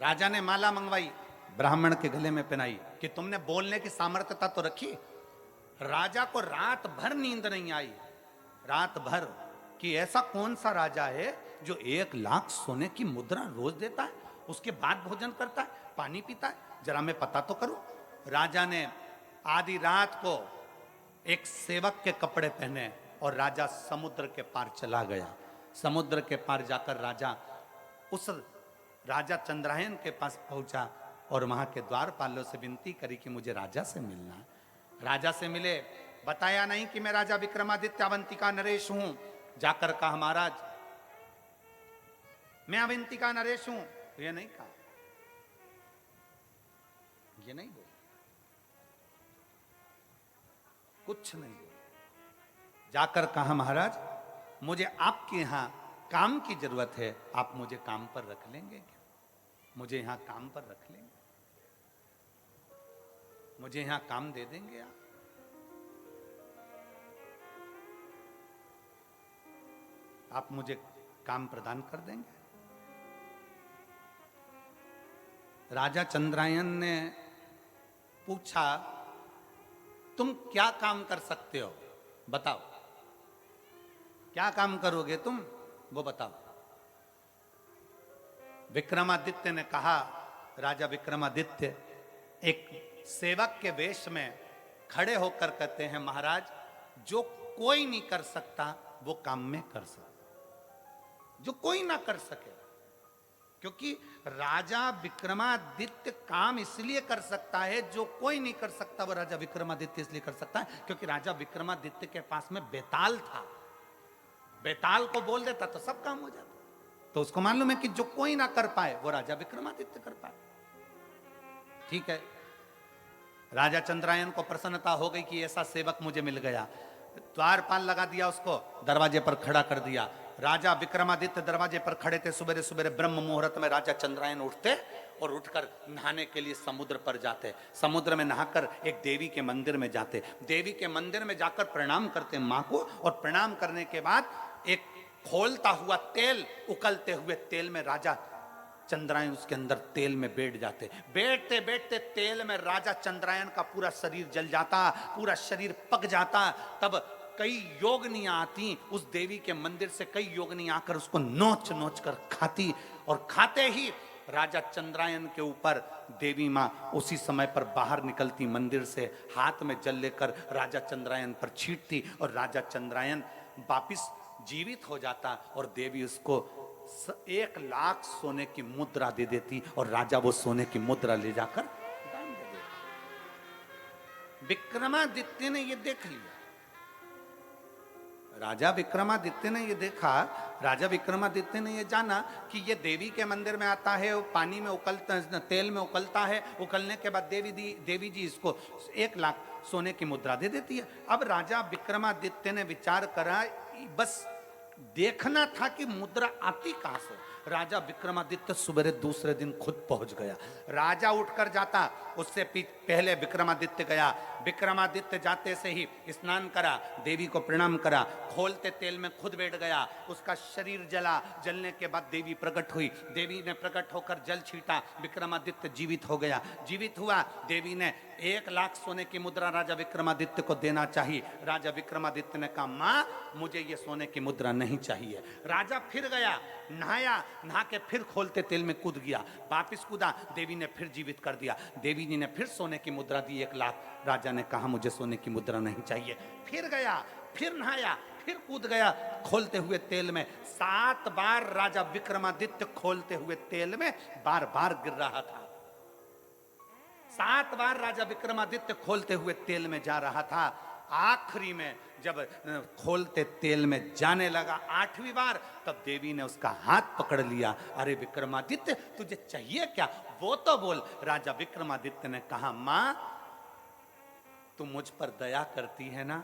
राजा ने माला मंगवाई, ब्राह्मण के गले में पहनाई कि तुमने बोलने की सामर्थ्यता तो रखी। राजा को रात भर नींद नहीं आई, रात भर, कि ऐसा कौन सा राजा है जो 1 लाख सोने की मुद्रा रोज देता है, उसके बाद भोजन करता है, पानी पीता है, जरा मैं पता तो करूं। राजा ने आधी रात को एक सेवक के कपड़े पहने और राजा समुद्र के पार चला गया। समुद्र के पार जाकर राजा उस राजा चंद्रायन के पास पहुंचा और वहां के द्वारपालों से विनती करी कि मुझे राजा से मिलना है। राजा से मिले, बताया नहीं कि मैं राजा विक्रमादित्य अवंतिका नरेश हूं। जाकर कहा महाराज मैं अवंतिका नरेश हूं, ये नहीं कहा, ये नहीं बोला, कुछ नहीं बोला। जाकर कहा महाराज मुझे आपके यहां काम की जरूरत है, आप मुझे काम पर रख लेंगे क्या? मुझे यहां काम पर रख लेंगे, मुझे यहां काम दे देंगे आप मुझे काम प्रदान कर देंगे? राजा चंद्रायन ने पूछा तुम क्या काम कर सकते हो, बताओ, क्या काम करोगे तुम, वो बताओ। विक्रमादित्य ने कहा, राजा विक्रमादित्य एक सेवक के वेश में खड़े होकर कहते हैं महाराज जो कोई नहीं कर सकता वो काम में कर सकता, जो कोई ना कर सके। क्योंकि राजा विक्रमादित्य काम इसलिए कर सकता है, जो कोई नहीं कर सकता वो राजा विक्रमादित्य इसलिए कर सकता है क्योंकि राजा विक्रमादित्य के पास में बेताल था, बेताल को बोल देता तो सब काम हो जाता। तो उसको मालूम है कि जो कोई ना कर पाए वो राजा विक्रमादित्य कर पाए। ठीक है, राजा चंद्रायन को प्रसन्नता हो गई कि ऐसा सेवक मुझे मिल गया। द्वारपाल लगा दिया, उसको दरवाजे पर खड़ा कर दिया। राजा विक्रमादित्य दरवाजे पर खड़े थे। सुबह सुबह ब्रह्म मुहूर्त में राजा चंद्रायन उठते और उठकर नहाने के लिए समुद्र पर जाते। समुद्र में नहाकर एक देवी के मंदिर में जाते। देवी के मंदिर में जाकर प्रणाम करते मां को, और प्रणाम करने के बाद एक खोलता हुआ तेल, उकलते हुए तेल में राजा चंद्रायन उसके अंदर तेल में बैठ जाते। बैठते बैठते तेल में राजा चंद्रायन का पूरा शरीर जल जाता, पूरा शरीर पक जाता। तब कई योगनियां आती उस देवी के मंदिर से, कई योगनियां आकर उसको नोच नोच कर खाती, और खाते ही राजा चंद्रायन के ऊपर देवी मां उसी समय पर बाहर निकलती मंदिर से, हाथ में जल लेकर राजा चंद्रायन पर छींटती, और राजा चंद्रायन वापिस जीवित हो जाता, और देवी उसको 1 लाख सोने की मुद्रा दे देती, और राजा वो सोने की मुद्रा ले जाकर दान दे देता। विक्रमादित्य ने ये देख लिया, राजा विक्रमादित्य ने ये देखा, राजा विक्रमादित्य ने ये जाना कि ये देवी के मंदिर में आता है, वो पानी में उकलता, तेल में उकलता है, उकलने के बाद देवी जी इसको 1 लाख सोने की मुद्रा दे देती है। अब राजा विक्रमादित्य ने विचार करा, बस देखना था कि मुद्रा आती कहां से। राजा विक्रमादित्य सुबह दूसरे दिन खुद पहुंच गया। राजा उठकर जाता, उससे पहले विक्रमादित्य गया। विक्रमादित्य जाते से ही स्नान करा, देवी को प्रणाम करा, खोलते तेल में खुद बैठ गया, उसका शरीर जला। जलने के बाद देवी प्रकट हुई, देवी ने प्रकट होकर जल छीटा, विक्रमादित्य जीवित हो गया। जीवित हुआ, देवी ने 1 लाख सोने की मुद्रा राजा विक्रमादित्य को देना चाहिए। राजा विक्रमादित्य ने कहा मां मुझे ये सोने की मुद्रा नहीं चाहिए। राजा फिर गया, नहाया, नहा के फिर खोलते तेल में कूद गया, वापिस कूदा, देवी ने फिर जीवित कर दिया। देवी जी ने फिर सोने की मुद्रा दी 1 लाख। राजा ने कहा मुझे सोने की मुद्रा नहीं चाहिए। फिर गया, फिर नहाया, फिर कूद गया खोलते हुए तेल में। 7 बार राजा विक्रमादित्य खोलते हुए तेल में बार बार गिर रहा था। 7 बार राजा विक्रमादित्य खोलते हुए तेल में जा रहा था। आखिरी में जब खोलते तेल में जाने लगा 8वीं बार, तब देवी ने उसका हाथ पकड़ लिया। अरे विक्रमादित्य तुझे चाहिए क्या, वो तो बोल। राजा विक्रमादित्य ने कहा मां तू मुझ पर दया करती है ना,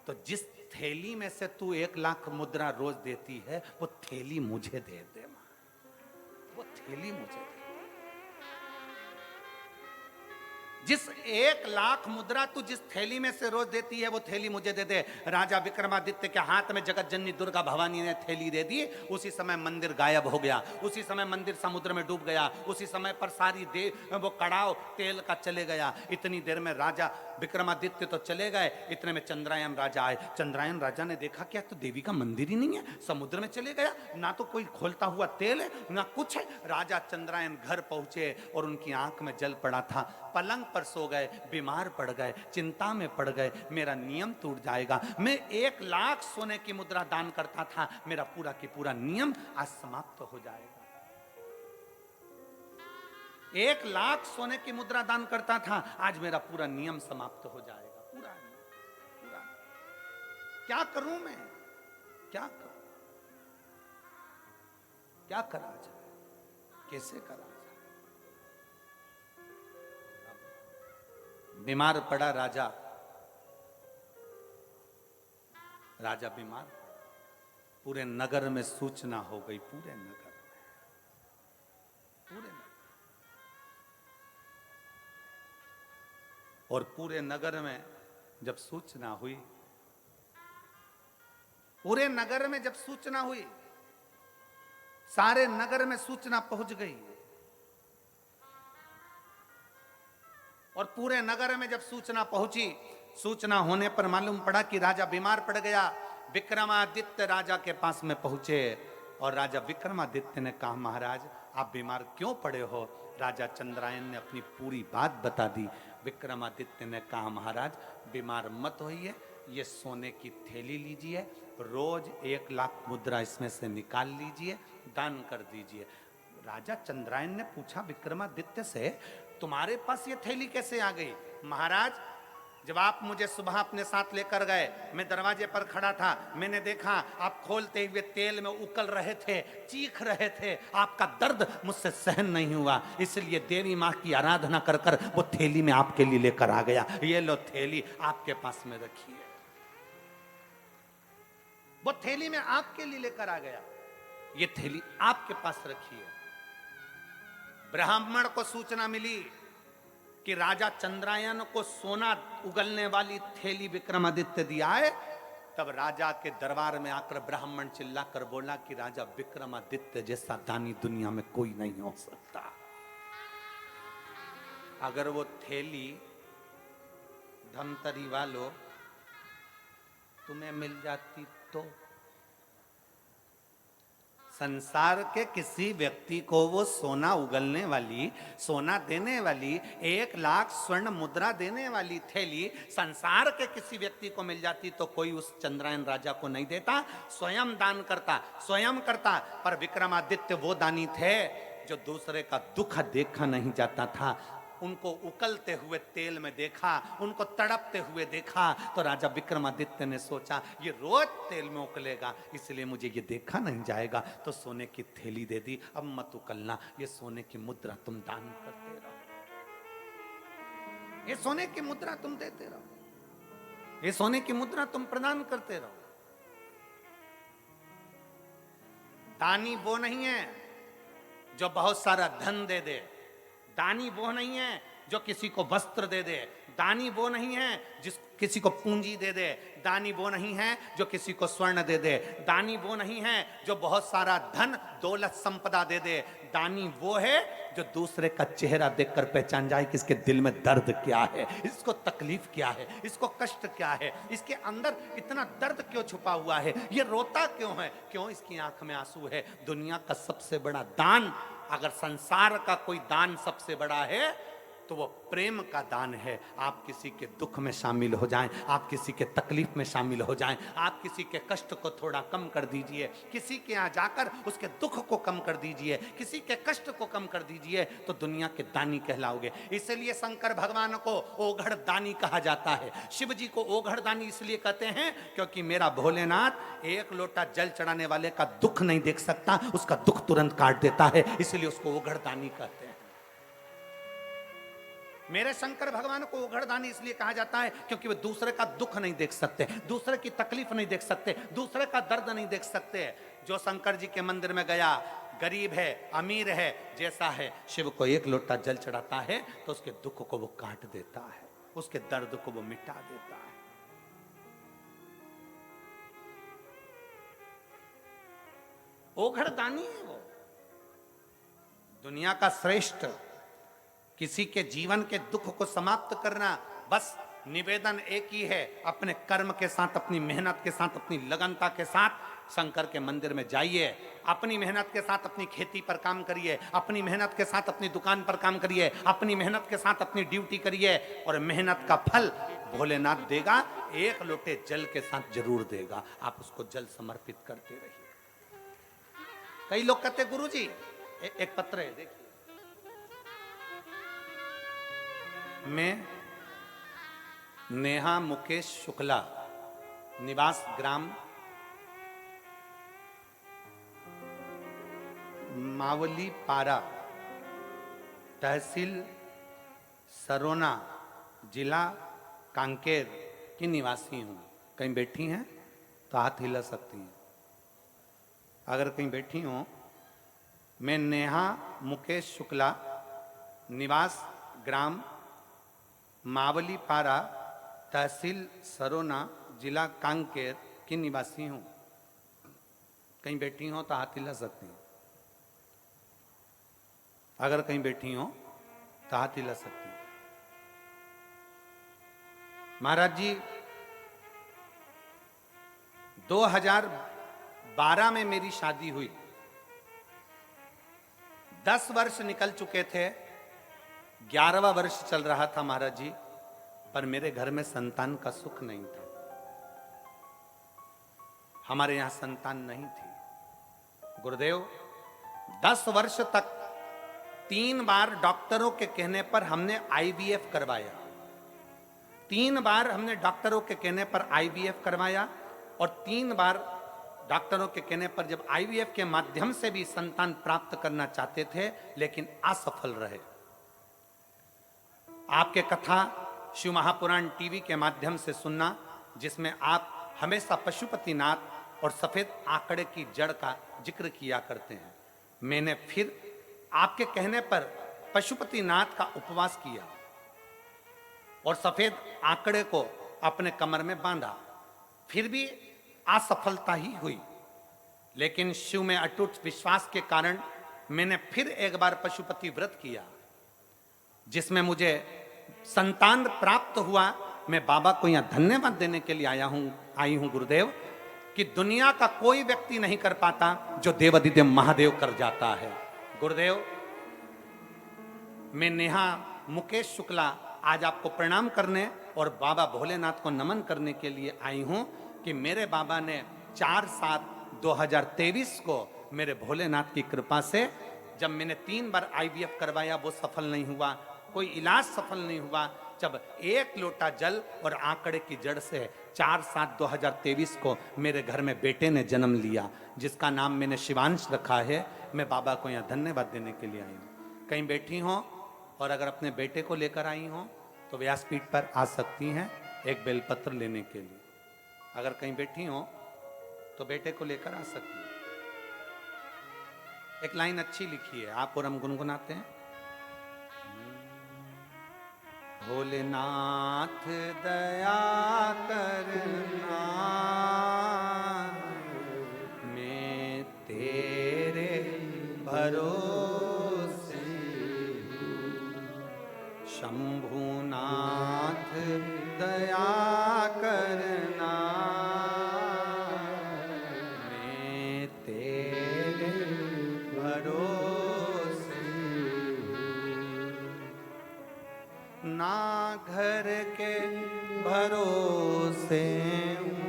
तो जिस थैली में से तू 1 लाख मुद्रा रोज देती है वो थैली मुझे दे दे मां, वो थैली मुझे दे। जिस 1,00,000 मुद्रा तू जिस थैली में से रोज देती है वो थैली मुझे दे दे। राजा विक्रमादित्य के हाथ में जगत जननी दुर्गा भवानी ने थैली दे दी। उसी समय मंदिर गायब हो गया, उसी समय मंदिर समुद्र में डूब गया, उसी समय पर सारी वो कड़ाव तेल का चले गया। इतनी देर में राजा विक्रमादित्य तो चले गए, इतने में चंद्रायन राजा आए। चंद्रायन राजा ने देखा क्या तो देवी का मंदिर ही नहीं है, समुद्र में चले गया, ना तो कोई खोलता हुआ तेल है ना कुछ है। राजा चंद्रायन घर पहुंचे और उनकी आंख में जल पड़ा था। पलंग पर सो गए, बीमार पड़ गए, चिंता में पड़ गए, मेरा नियम टूट जाएगा। मैं 1,00,000 सोने की मुद्रा दान करता था, मेरा पूरा की पूरा नियम आज समाप्त हो जाएगा। 1,00,000 सोने की मुद्रा दान करता था, आज मेरा पूरा नियम समाप्त हो जाएगा। पूरा पूरा क्या करूं मैं, क्या करूं, क्या करा जाए, कैसे करा जाए। बीमार पड़ा राजा, राजा बीमार, पूरे नगर में सूचना हो गई, पूरे नगर में, पूरे नगर, और पूरे नगर में जब सूचना हुई, पूरे नगर में जब सूचना हुई, सारे नगर में सूचना पहुंच गई। और पूरे नगर में जब सूचना पहुंची, सूचना होने पर मालूम पड़ा कि राजा बीमार पड़ गया। विक्रमादित्य राजा के पास में पहुंचे और राजा विक्रमादित्य ने कहा, महाराज आप बीमार क्यों पड़े हो। राजा चंद्रायन ने अपनी पूरी बात बता दी। विक्रमादित्य ने कहा, महाराज बीमार मत होइए, ये सोने की थैली लीजिए, रोज 1,00,000 मुद्रा इसमें से निकाल लीजिए, दान कर दीजिए। राजा चंद्रायन ने पूछा विक्रमादित्य से, तुम्हारे पास ये थैली कैसे आ गई। महाराज जब आप मुझे सुबह अपने साथ लेकर गए, मैं दरवाजे पर खड़ा था, मैंने देखा आप खोलते हुए तेल में उकल रहे थे, चीख रहे थे, आपका दर्द मुझसे सहन नहीं हुआ, इसलिए देवी माँ की आराधना कर कर वो थैली में आपके लिए लेकर आ गया। ये लो थैली आपके पास में रखिए। वो थैली में आपके लिए लेकर आ गया, ये थैली आपके पास रखिए। ब्राह्मण को सूचना मिली कि राजा चंद्रायन को सोना उगलने वाली थैली विक्रमादित्य दिया है। तब राजा के दरबार में आकर ब्राह्मण चिल्लाकर बोला कि राजा विक्रमादित्य जैसा दानी दुनिया में कोई नहीं हो सकता। अगर वो थैली धमतरी वालों तुम्हें मिल जाती तो संसार के किसी व्यक्ति को वो सोना उगलने वाली, सोना देने वाली, 1,00,000 स्वर्ण मुद्रा देने वाली थैली संसार के किसी व्यक्ति को मिल जाती तो कोई उस चंद्रायन राजा को नहीं देता, स्वयं दान करता, स्वयं करता। पर विक्रमादित्य वो दानी थे जो दूसरे का दुख देखा नहीं जाता था। उनको उकलते हुए तेल में देखा, उनको तड़पते हुए देखा, तो राजा विक्रमादित्य ने सोचा ये रोज तेल में उकलेगा, इसलिए मुझे ये देखा नहीं जाएगा, तो सोने की थैली दे दी। अब मत उकलना, ये सोने की मुद्रा तुम दान करते रहो, ये सोने की मुद्रा तुम देते रहो, ये सोने की मुद्रा तुम प्रदान करते रहो। दानी वो नहीं है जो बहुत सारा धन दे दे, दानी वो नहीं है जो किसी को वस्त्र दे दे, दानी वो नहीं है जिस किसी को पूंजी दे दे, दानी वो नहीं है जो किसी को स्वर्ण दे दे, दानी वो नहीं है जो बहुत सारा धन दौलत संपदा दे दे। दानी वो है जो दूसरे का चेहरा देखकर पहचान जाए कि इसके दिल में दर्द क्या है, इसको तकलीफ क्या है, इसको कष्ट क्या है, इसके अंदर इतना दर्द क्यों छुपा हुआ है, ये रोता क्यों है, क्यों इसकी आंख में आंसू है। दुनिया का सबसे बड़ा दान, अगर संसार का कोई दान सबसे बड़ा है तो वो प्रेम का दान है। आप किसी के दुख में शामिल हो जाएं, आप किसी के तकलीफ में शामिल हो जाएं, आप किसी के कष्ट को थोड़ा कम कर दीजिए, किसी के यहाँ जाकर उसके दुख को कम कर दीजिए, किसी के कष्ट को कम कर दीजिए, तो दुनिया के दानी कहलाओगे। इसलिए शंकर भगवान को ओघड़ दानी कहा जाता है, शिव जी को ओघड़ दानी इसलिए कहते हैं क्योंकि मेरा भोलेनाथ एक लोटा जल चढ़ाने वाले का दुख नहीं देख सकता, उसका दुख तुरंत काट देता है, इसलिए उसको ओघड़ दानी कहते हैं। मेरे शंकर भगवान को ओघड़दानी इसलिए कहा जाता है क्योंकि वे दूसरे का दुख नहीं देख सकते, दूसरे की तकलीफ नहीं देख सकते, दूसरे का दर्द नहीं देख सकते। जो शंकर जी के मंदिर में गया, गरीब है, अमीर है, जैसा है, शिव को एक लोटा जल चढ़ाता है तो उसके दुख को वो काट देता है, उसके दर्द को वो मिटा देता है। ओघड़दानी है वो, दुनिया का श्रेष्ठ। किसी के जीवन के दुख को समाप्त करना, बस निवेदन एक ही है, अपने कर्म के साथ, अपनी मेहनत के साथ, अपनी लगनता के साथ शंकर के मंदिर में जाइए, अपनी मेहनत के साथ अपनी खेती पर काम करिए, अपनी मेहनत के साथ अपनी दुकान पर काम करिए, अपनी मेहनत के साथ अपनी ड्यूटी करिए, और मेहनत का फल भोलेनाथ देगा, एक लोटे जल के साथ जरूर देगा। आप उसको जल समर्पित करते रहिए। कई लोग कहते गुरुजी, एक पत्र है देखिए, मैं नेहा मुकेश शुक्ला, निवास ग्राम मावली पारा, तहसील सरोना, जिला कांकेर की निवासी हूं। कहीं बैठी हैं तो हाथ हिला सकती हैं। अगर कहीं बैठी हो, मैं नेहा मुकेश शुक्ला, निवास ग्राम मावली पारा, तहसील सरोना, जिला कांकेर की निवासी हूं। कहीं बैठी हो तो हाथ हिला सकती हैं। अगर कहीं बैठी हो तो हाथ हिला सकती हैं। महाराज जी, 2012 में मेरी शादी हुई, 10 वर्ष निकल चुके थे, 11वां वर्ष चल रहा था महाराज जी, पर मेरे घर में संतान का सुख नहीं था। हमारे यहां संतान नहीं थी। गुरुदेव, 10 वर्ष तक 3 बार डॉक्टरों के कहने पर हमने आईवीएफ करवाया, 3 बार हमने डॉक्टरों के कहने पर आईवीएफ करवाया, और 3 बार डॉक्टरों के कहने पर जब आईवीएफ के माध्यम से भी संतान प्राप्त करना चाहते थे, लेकिन असफल रहे। आपके कथा शिव महापुराण टीवी के माध्यम से सुनना, जिसमें आप हमेशा पशुपतिनाथ और सफेद आंकड़े की जड़ का जिक्र किया करते हैं। मैंने फिर आपके कहने पर पशुपतिनाथ का उपवास किया और सफेद आंकड़े को अपने कमर में बांधा, फिर भी असफलता ही हुई। लेकिन शिव में अटूट विश्वास के कारण मैंने फिर एक बार पशुपति व्रत किया, जिसमें मुझे संतान प्राप्त हुआ। मैं बाबा को यहां धन्यवाद देने के लिए आई हूं गुरुदेव, कि दुनिया का कोई व्यक्ति नहीं कर पाता जो देवाधिदेव महादेव कर जाता है। गुरुदेव, मैं नेहा मुकेश शुक्ला आज आपको प्रणाम करने और बाबा भोलेनाथ को नमन करने के लिए आई हूं कि मेरे बाबा ने 4/7/2023 को मेरे भोलेनाथ की कृपा से, जब मैंने 3 बार आईवीएफ करवाया, वो सफल नहीं हुआ, कोई इलाज सफल नहीं हुआ, जब 1 लोटा जल और आंकड़े की जड़ से 4/7/2023 को मेरे घर में बेटे ने जन्म लिया, जिसका नाम मैंने शिवांश रखा है। मैं बाबा को यहाँ धन्यवाद देने के लिए आई हूँ। कहीं बैठी हो और अगर अपने बेटे को लेकर आई हो तो व्यासपीठ पर आ सकती हैं एक बेलपत्र लेने के लिए। अगर कहीं बैठी हो तो बेटे को लेकर आ सकती हैं। एक लाइन अच्छी लिखी है, आप और हम गुनगुनाते हैं। भोलेनाथ दया करना, मैं तेरे भरोसे हूँ। शंभुनाथ दया करना, मैं तेरे भरोसे हूँ। ना घर के भरोसे हूँ,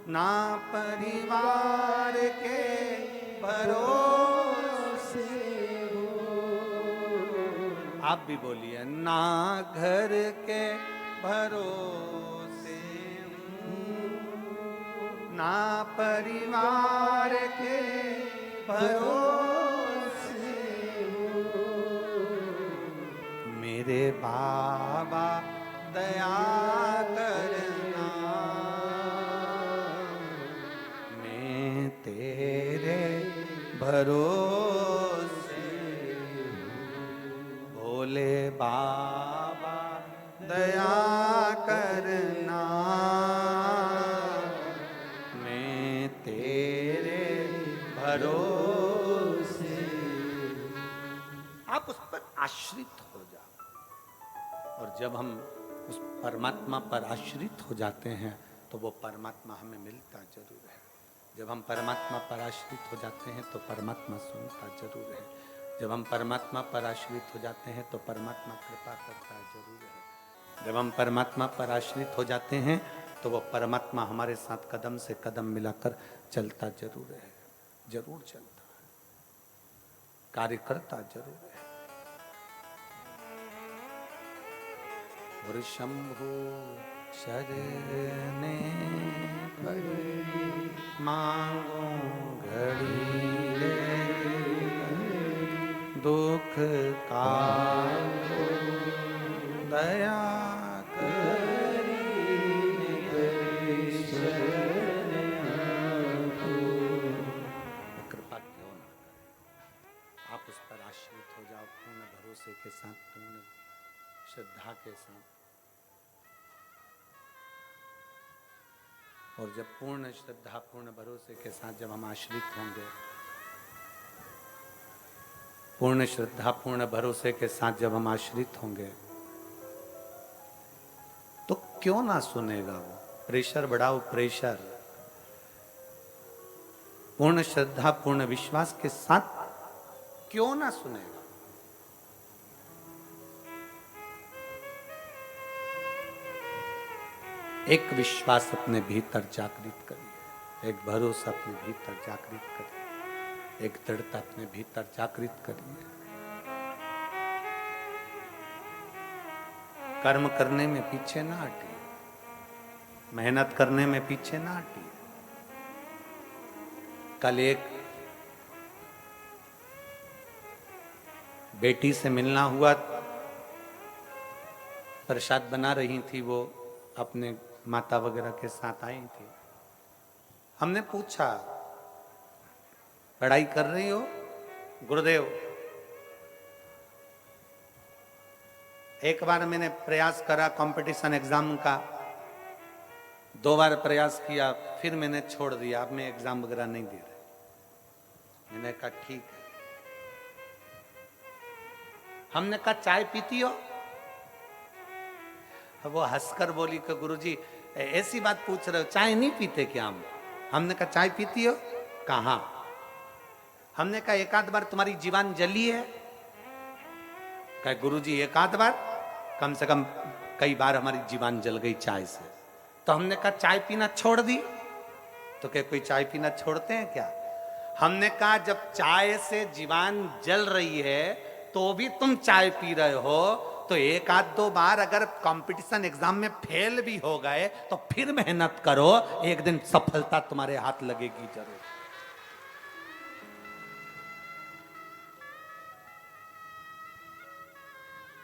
ना परिवार के भरोसे हूँ। आप भी बोलिए, ना घर के भरोसे हूँ, ना परिवार के भरोसे, मेरे बाबा दया करना, मैं तेरे भरोसे भोले बाबा दया करना, मैं तेरे भरोसे। आप उस पर आश्रित हो जाओ, और जब हम उस परमात्मा पर आश्रित हो जाते हैं तो वो परमात्मा हमें मिलता जरूर है। जब हम परमात्मा पर आश्रित हो जाते हैं तो परमात्मा सुनता जरूर है। जब हम परमात्मा पर आश्रित हो जाते हैं तो परमात्मा कृपा करता जरूर है। जब हम परमात्मा पर आश्रित हो जाते हैं तो वो परमात्मा हमारे साथ कदम से कदम मिलाकर चलता जरूर है, जरूर चलता है, कार्य करता जरूर है। और शंभु शरणे पड़ी मांगो घड़ी रे, दुख का दया करी कृपा क्यों ना करे। आप उस पर आश्रित हो जाओ पूर्ण भरोसे के साथ, पूर्ण श्रद्धा के साथ। और जब पूर्ण श्रद्धा पूर्ण भरोसे के साथ जब हम आश्रित होंगे, पूर्ण श्रद्धा पूर्ण भरोसे के साथ जब हम आश्रित होंगे, तो क्यों ना सुनेगा वो। प्रेशर बढ़ाओ, प्रेशर। पूर्ण श्रद्धा पूर्ण विश्वास के साथ क्यों ना सुनेगा। एक विश्वास अपने भीतर जागृत करिए, एक भरोसा अपने भीतर जागृत करिए, एक दृढ़ता अपने भीतर जागृत करिए। कर्म करने में पीछे ना हटिए, मेहनत करने में पीछे ना हटिए। कल एक बेटी से मिलना हुआ, प्रसाद बना रही थी, वो अपने माता वगैरह के साथ आई थी। हमने पूछा, पढ़ाई कर रही हो? गुरुदेव, एक बार मैंने प्रयास करा कंपटीशन एग्जाम का, 2 बार प्रयास किया, फिर मैंने छोड़ दिया, अब मैं एग्जाम वगैरह नहीं दे रहा। मैंने कहा ठीक है। हमने कहा चाय पीती हो? वो हंसकर बोली कि गुरुजी ऐसी बात पूछ रहे हो, चाय नहीं पीते क्या हम? हमने कहा चाय पीती हो? कहाँ? हमने कहा एक आध बार तुम्हारी जीवान जली है? कहा गुरुजी एक आध बार, कम से कम कई बार हमारी जीवान जल गई चाय से। तो हमने कहा चाय पीना छोड़ दी? तो क्या कोई चाय पीना छोड़ते हैं क्या? हमने कहा जब चाय से जीवान जल रही है तो भी तुम चाय पी रहे हो, तो एक आध 2 बार अगर कंपटीशन एग्जाम में फेल भी हो गए तो फिर मेहनत करो, एक दिन सफलता तुम्हारे हाथ लगेगी जरूर।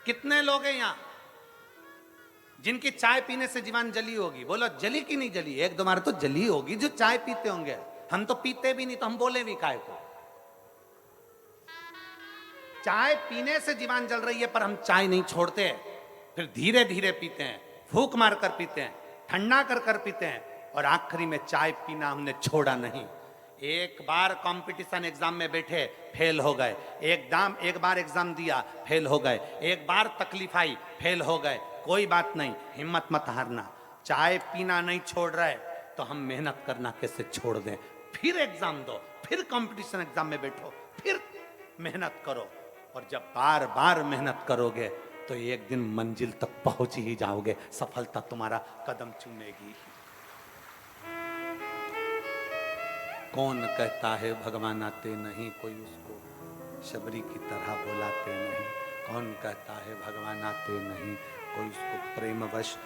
कितने लोग हैं यहां जिनकी चाय पीने से जीवान जली होगी? बोलो जली कि नहीं जली? 1-2 बार तो जली होगी जो चाय पीते होंगे। हम तो पीते भी नहीं, तो हम बोले भी काहे को? चाय पीने से जीवान जल रही है पर हम चाय नहीं छोड़ते, फिर धीरे धीरे पीते हैं, फूंक मार कर पीते हैं, ठंडा कर कर पीते हैं, और आखिरी में चाय पीना हमने छोड़ा नहीं। एक बार कंपटीशन एग्जाम में बैठे, फेल हो गए, एक बार एग्जाम दिया, फेल हो गए, एक बार तकलीफ आई, फेल हो गए, कोई बात नहीं, हिम्मत मत हारना। चाय पीना नहीं छोड़ रहे तो हम मेहनत करना कैसे छोड़ दें? फिर एग्जाम दो, फिर कंपटीशन एग्जाम में बैठो, फिर मेहनत करो, और जब बार बार मेहनत करोगे तो एक दिन मंजिल तक पहुंच ही जाओगे, सफलता तुम्हारा कदम चूमेगी। कौन कहता है भगवान आते नहीं, कोई उसको शबरी की तरह बुलाते नहीं। कौन कहता है भगवान आते नहीं, कोई उसको प्रेमवश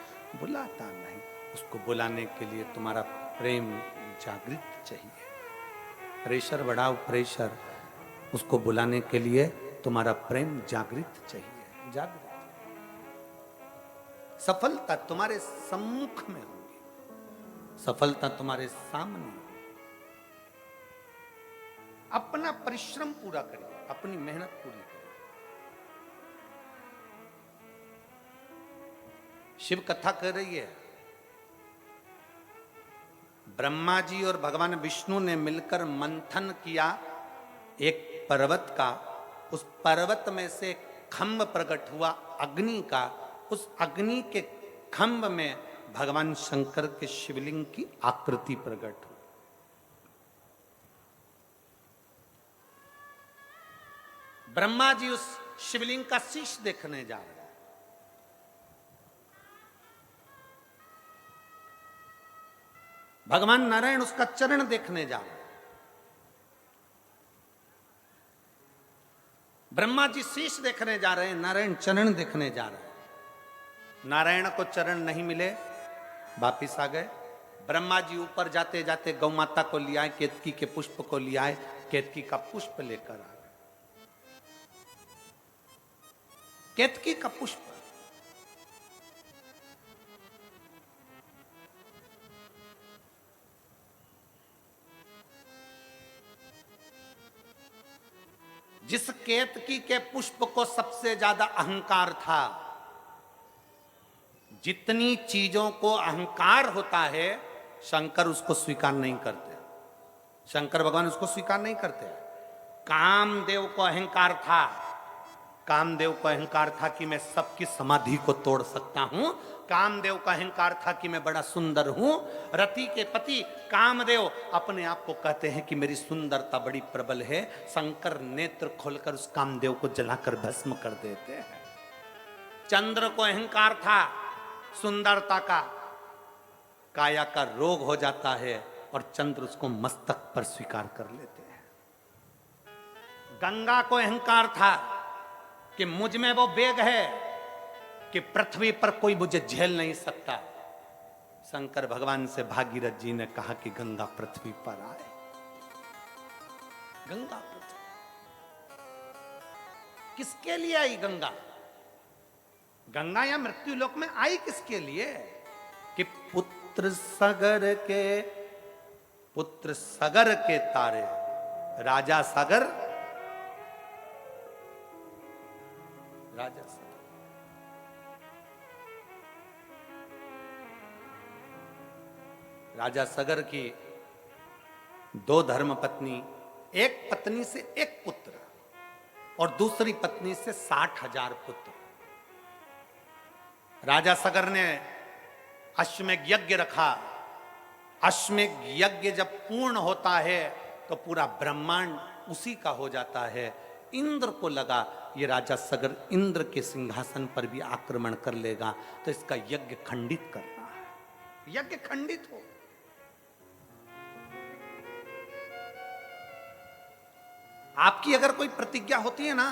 बुलाता नहीं। उसको बुलाने के लिए तुम्हारा प्रेम जागृत चाहिए। प्रेशर बढ़ाओ, प्रेशर। उसको बुलाने के लिए तुम्हारा प्रेम जागृत चाहिए, जागृत। सफलता तुम्हारे सम्मुख में होगी, सफलता तुम्हारे सामने होगी। अपना परिश्रम पूरा करिए, अपनी मेहनत पूरी करिए। शिव कथा कर रही है, ब्रह्मा जी और भगवान विष्णु ने मिलकर मंथन किया एक पर्वत का। उस पर्वत में से खंभ प्रकट हुआ अग्नि का। उस अग्नि के खंभ में भगवान शंकर के शिवलिंग की आकृति प्रकट हुई। ब्रह्मा जी उस शिवलिंग का शीश देखने जा रहे हैं। भगवान नारायण उसका चरण देखने जा रहे हैं। ब्रह्मा जी शीश देखने जा रहे हैं, नारायण चरण देखने जा रहे हैं। नारायण को चरण नहीं मिले, वापिस आ गए। ब्रह्मा जी ऊपर जाते जाते गौ माता को ले आए, केतकी के पुष्प को ले आए, केतकी का पुष्प लेकर आ गए। केतकी का पुष्प जिस केतकी के पुष्प को सबसे ज्यादा अहंकार था, जितनी चीजों को अहंकार होता है शंकर उसको स्वीकार नहीं करते, शंकर भगवान उसको स्वीकार नहीं करते। कामदेव को अहंकार था, कामदेव को अहंकार था कि मैं सबकी समाधि को तोड़ सकता हूं। कामदेव का अहंकार था कि मैं बड़ा सुंदर हूं। रति के पति कामदेव अपने आप को कहते हैं कि मेरी सुंदरता बड़ी प्रबल है। शंकर नेत्र खोलकर उस कामदेव को जलाकर भस्म कर देते हैं। चंद्र को अहंकार था सुंदरता का, काया का रोग हो जाता है और चंद्र उसको मस्तक पर स्वीकार कर लेते हैं। गंगा को अहंकार था कि मुझ में वो वेग है कि पृथ्वी पर कोई मुझे झेल नहीं सकता। शंकर भगवान से भागीरथ जी ने कहा कि गंगा पृथ्वी पर आए। गंगा पृथ्वी किसके लिए आई? गंगा गंगा या मृत्यु लोक में आई किसके लिए? कि पुत्र सगर के तारे, राजा सागर, राजा सागर, राजा सगर की दो धर्म पत्नी, एक पत्नी से एक पुत्र और दूसरी पत्नी से 60,000 पुत्र। राजा सगर ने अश्वमेध यज्ञ रखा। अश्वमेध यज्ञ जब पूर्ण होता है तो पूरा ब्रह्मांड उसी का हो जाता है। इंद्र को लगा ये राजा सगर इंद्र के सिंहासन पर भी आक्रमण कर लेगा, तो इसका यज्ञ खंडित करना है। यज्ञ खंडित हो। आपकी अगर कोई प्रतिज्ञा होती है ना,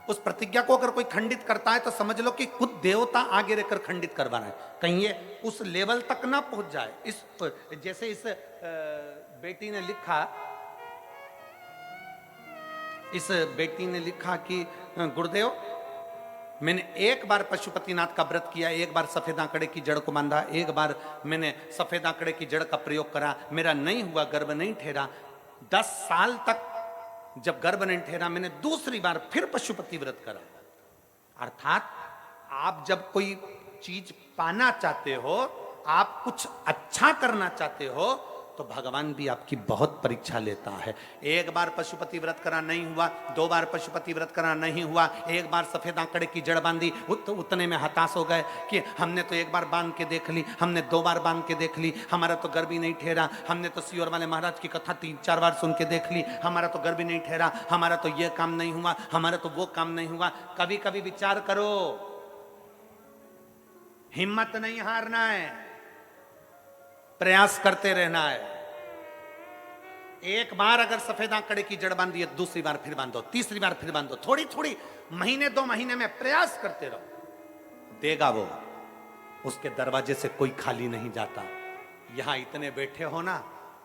उस प्रतिज्ञा को अगर कोई खंडित करता है तो समझ लो कि खुद देवता आगे रहकर खंडित करवा रहा है, कहीं ये उस लेवल तक ना पहुंच जाए। इस जैसे इस बेटी ने लिखा, इस बेटी ने लिखा कि गुरुदेव मैंने एक बार पशुपतिनाथ का व्रत किया, एक बार सफेद आंकड़े की जड़ को बांधा, एक बार मैंने सफेद आंकड़े की जड़ का प्रयोग करा, मेरा नहीं हुआ, गर्भ नहीं ठहरा। 10 साल तक जब गर्भ नहीं ठहरा, मैंने दूसरी बार फिर पशुपति व्रत करा। अर्थात आप जब कोई चीज पाना चाहते हो, आप कुछ अच्छा करना चाहते हो, तो भगवान भी आपकी बहुत परीक्षा लेता है। एक बार पशुपति व्रत करा नहीं हुआ, 2 बार पशुपति व्रत करा नहीं हुआ, एक बार सफेद आंकड़े की जड़ बांधी, उतने में हताश हो गए कि हमने तो एक बार बांध के देख ली, हमने 2 बार बांध के देख ली, हमारा तो गर्भ ही नहीं ठहरा, हमने तो सियोर वाले महाराज की कथा 3-4 बार सुन के देख ली, हमारा तो गर्भ ही नहीं ठहरा, हमारा तो ये काम नहीं हुआ, हमारा तो वो काम नहीं हुआ। कभी कभी विचार करो, हिम्मत नहीं हारना है, प्रयास करते रहना है। एक बार अगर सफेद आंकड़े की जड़ बांधी है, दूसरी बार फिर बांधो, तीसरी बार फिर बांधो, थोड़ी थोड़ी महीने 2 महीने में प्रयास करते रहो, देगा वो। उसके दरवाजे से कोई खाली नहीं जाता। यहां इतने बैठे हो ना,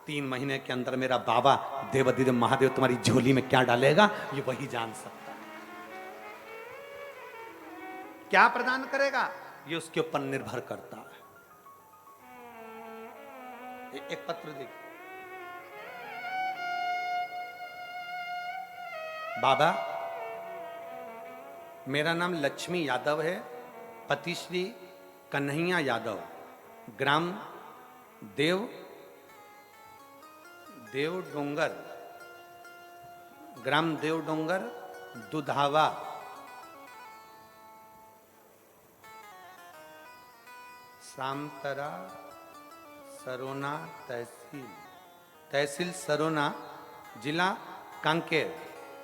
3 महीने के अंदर मेरा बाबा देवाधिदेव महादेव तुम्हारी झोली में क्या डालेगा ये वही जान सकता है। क्या प्रदान करेगा? ये उसके ऊपर निर्भर करता है। एक पत्र देखिए। बाबा, मेरा नाम लक्ष्मी यादव है, पति श्री कन्हैया यादव, ग्राम देव डोंगर, ग्राम देव डोंगर, दुधावा, सामतरा, सरोना तहसील सरोना, जिला कांकेर,